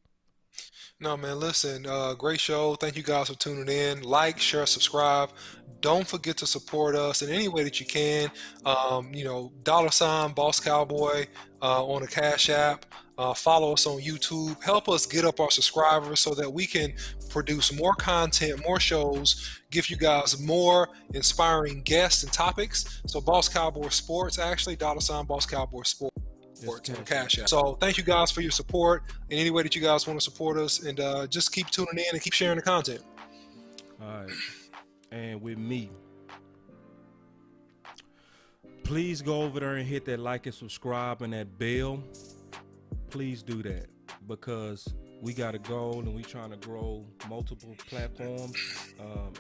Speaker 4: No, man, listen, great show. Thank you guys for tuning in. Like, share, subscribe. Don't forget to support us in any way that you can. $, Boss Cowboy on the Cash App. Follow us on YouTube. Help us get up our subscribers so that we can produce more content, more shows, give you guys more inspiring guests and topics. So Boss Cowboy Sports, actually, $, Boss Cowboy Sports. On Cash App. So thank you guys for your support in any way that you guys want to support us, and just keep tuning in and keep sharing the content.
Speaker 3: All right. And with me, please go over there and hit that like and subscribe and that bell. Please do that, because we got a goal and we trying to grow multiple platforms,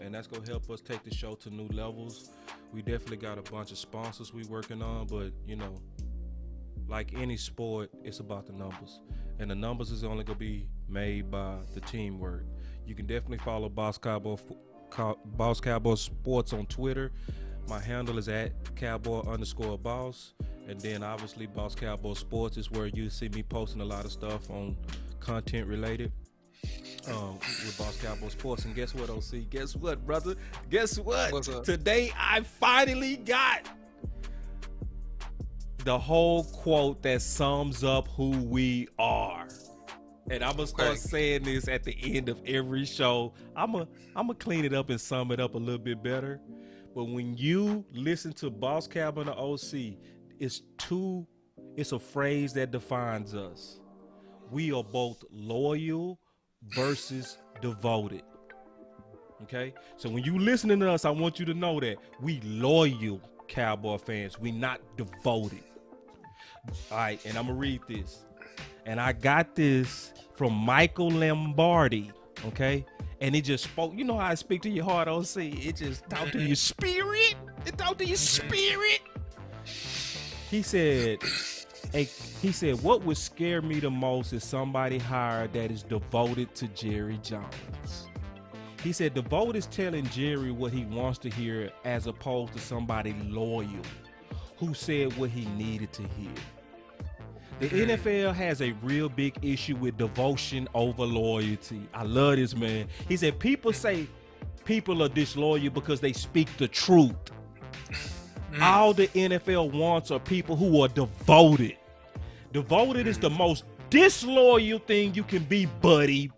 Speaker 3: and that's gonna help us take the show to new levels. We definitely got a bunch of sponsors we working on, but you know, like any sport, it's about the numbers, and the numbers is only gonna be made by the teamwork. You can definitely follow Boss Cowboy Sports on Twitter. My handle is @Cowboy_boss, and then obviously Boss Cowboy Sports is where you see me posting a lot of stuff on content related with Boss Cowboy Sports. And guess what, OC? Guess what, brother? Guess what?
Speaker 4: What's up?
Speaker 3: Today I finally got the whole quote that sums up who we are. And I'm gonna start saying this at the end of every show. I'm gonna clean it up and sum it up a little bit better. But when you listen to Boss Cowboy and the OC, it's a phrase that defines us. We are both loyal versus devoted. Okay? So when you listening to us, I want you to know that we loyal Cowboy fans. We not devoted. All right, and I'm gonna read this. And I got this from Michael Lombardi, okay? And he just spoke. You know how I speak to your heart, OC? It just talk to your spirit. It talk to your spirit. He said, what would scare me the most is somebody hired that is devoted to Jerry Jones. He said, devoted is telling Jerry what he wants to hear as opposed to somebody loyal who said what he needed to hear. The NFL has a real big issue with devotion over loyalty. I love this, man. He said, people say people are disloyal because they speak the truth. All the NFL wants are people who are devoted. Devoted is the most disloyal thing you can be, buddy.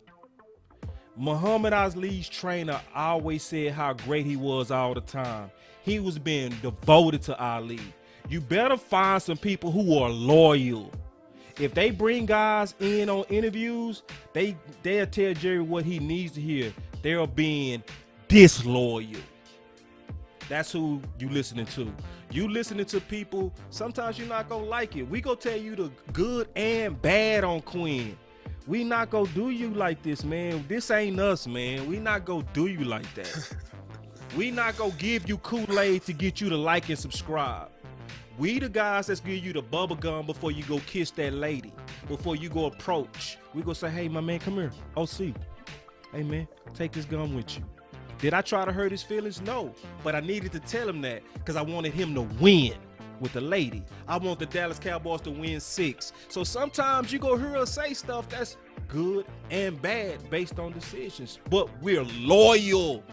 Speaker 3: Muhammad Ali's trainer always said how great he was all the time. He was being devoted to Ali. You better find some people who are loyal. If they bring guys in on interviews, they'll tell Jerry what he needs to hear. They're being disloyal. That's who you listening to. You listening to people, sometimes you're not gonna like it. We gonna tell you the good and bad on Quinn. We not gonna do you like this, man. This ain't us, man. We not gonna do you like that. We not gonna give you Koolaid to get you to like and subscribe. We the guys that's give you the bubble gum before you go kiss that lady, before you go approach. We gonna say, hey, my man, come here. OC. Hey, man, take this gum with you. Did I try to hurt his feelings? No. But I needed to tell him that because I wanted him to win with the lady. I want the Dallas Cowboys to win 6. So sometimes you go hear us say stuff that's good and bad based on decisions. But we're loyal.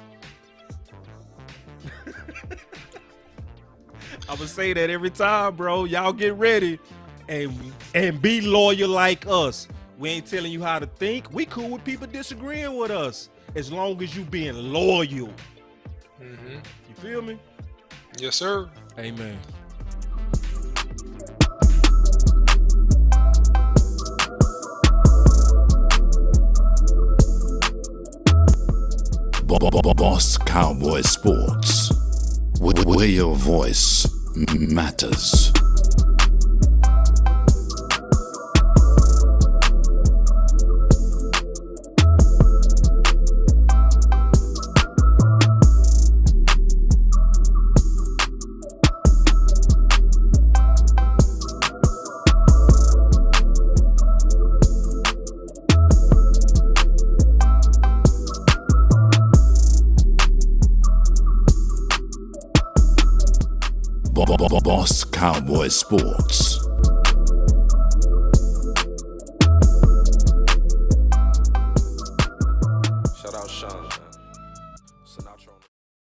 Speaker 3: I'm gonna say that every time, bro. Y'all get ready and be loyal like us. We ain't telling you how to think. We cool with people disagreeing with us as long as you being loyal. You feel me?
Speaker 4: Yes, sir.
Speaker 3: Amen.
Speaker 5: Boss Cowboy Sports, where your voice matters. Boss Cowboy Sports.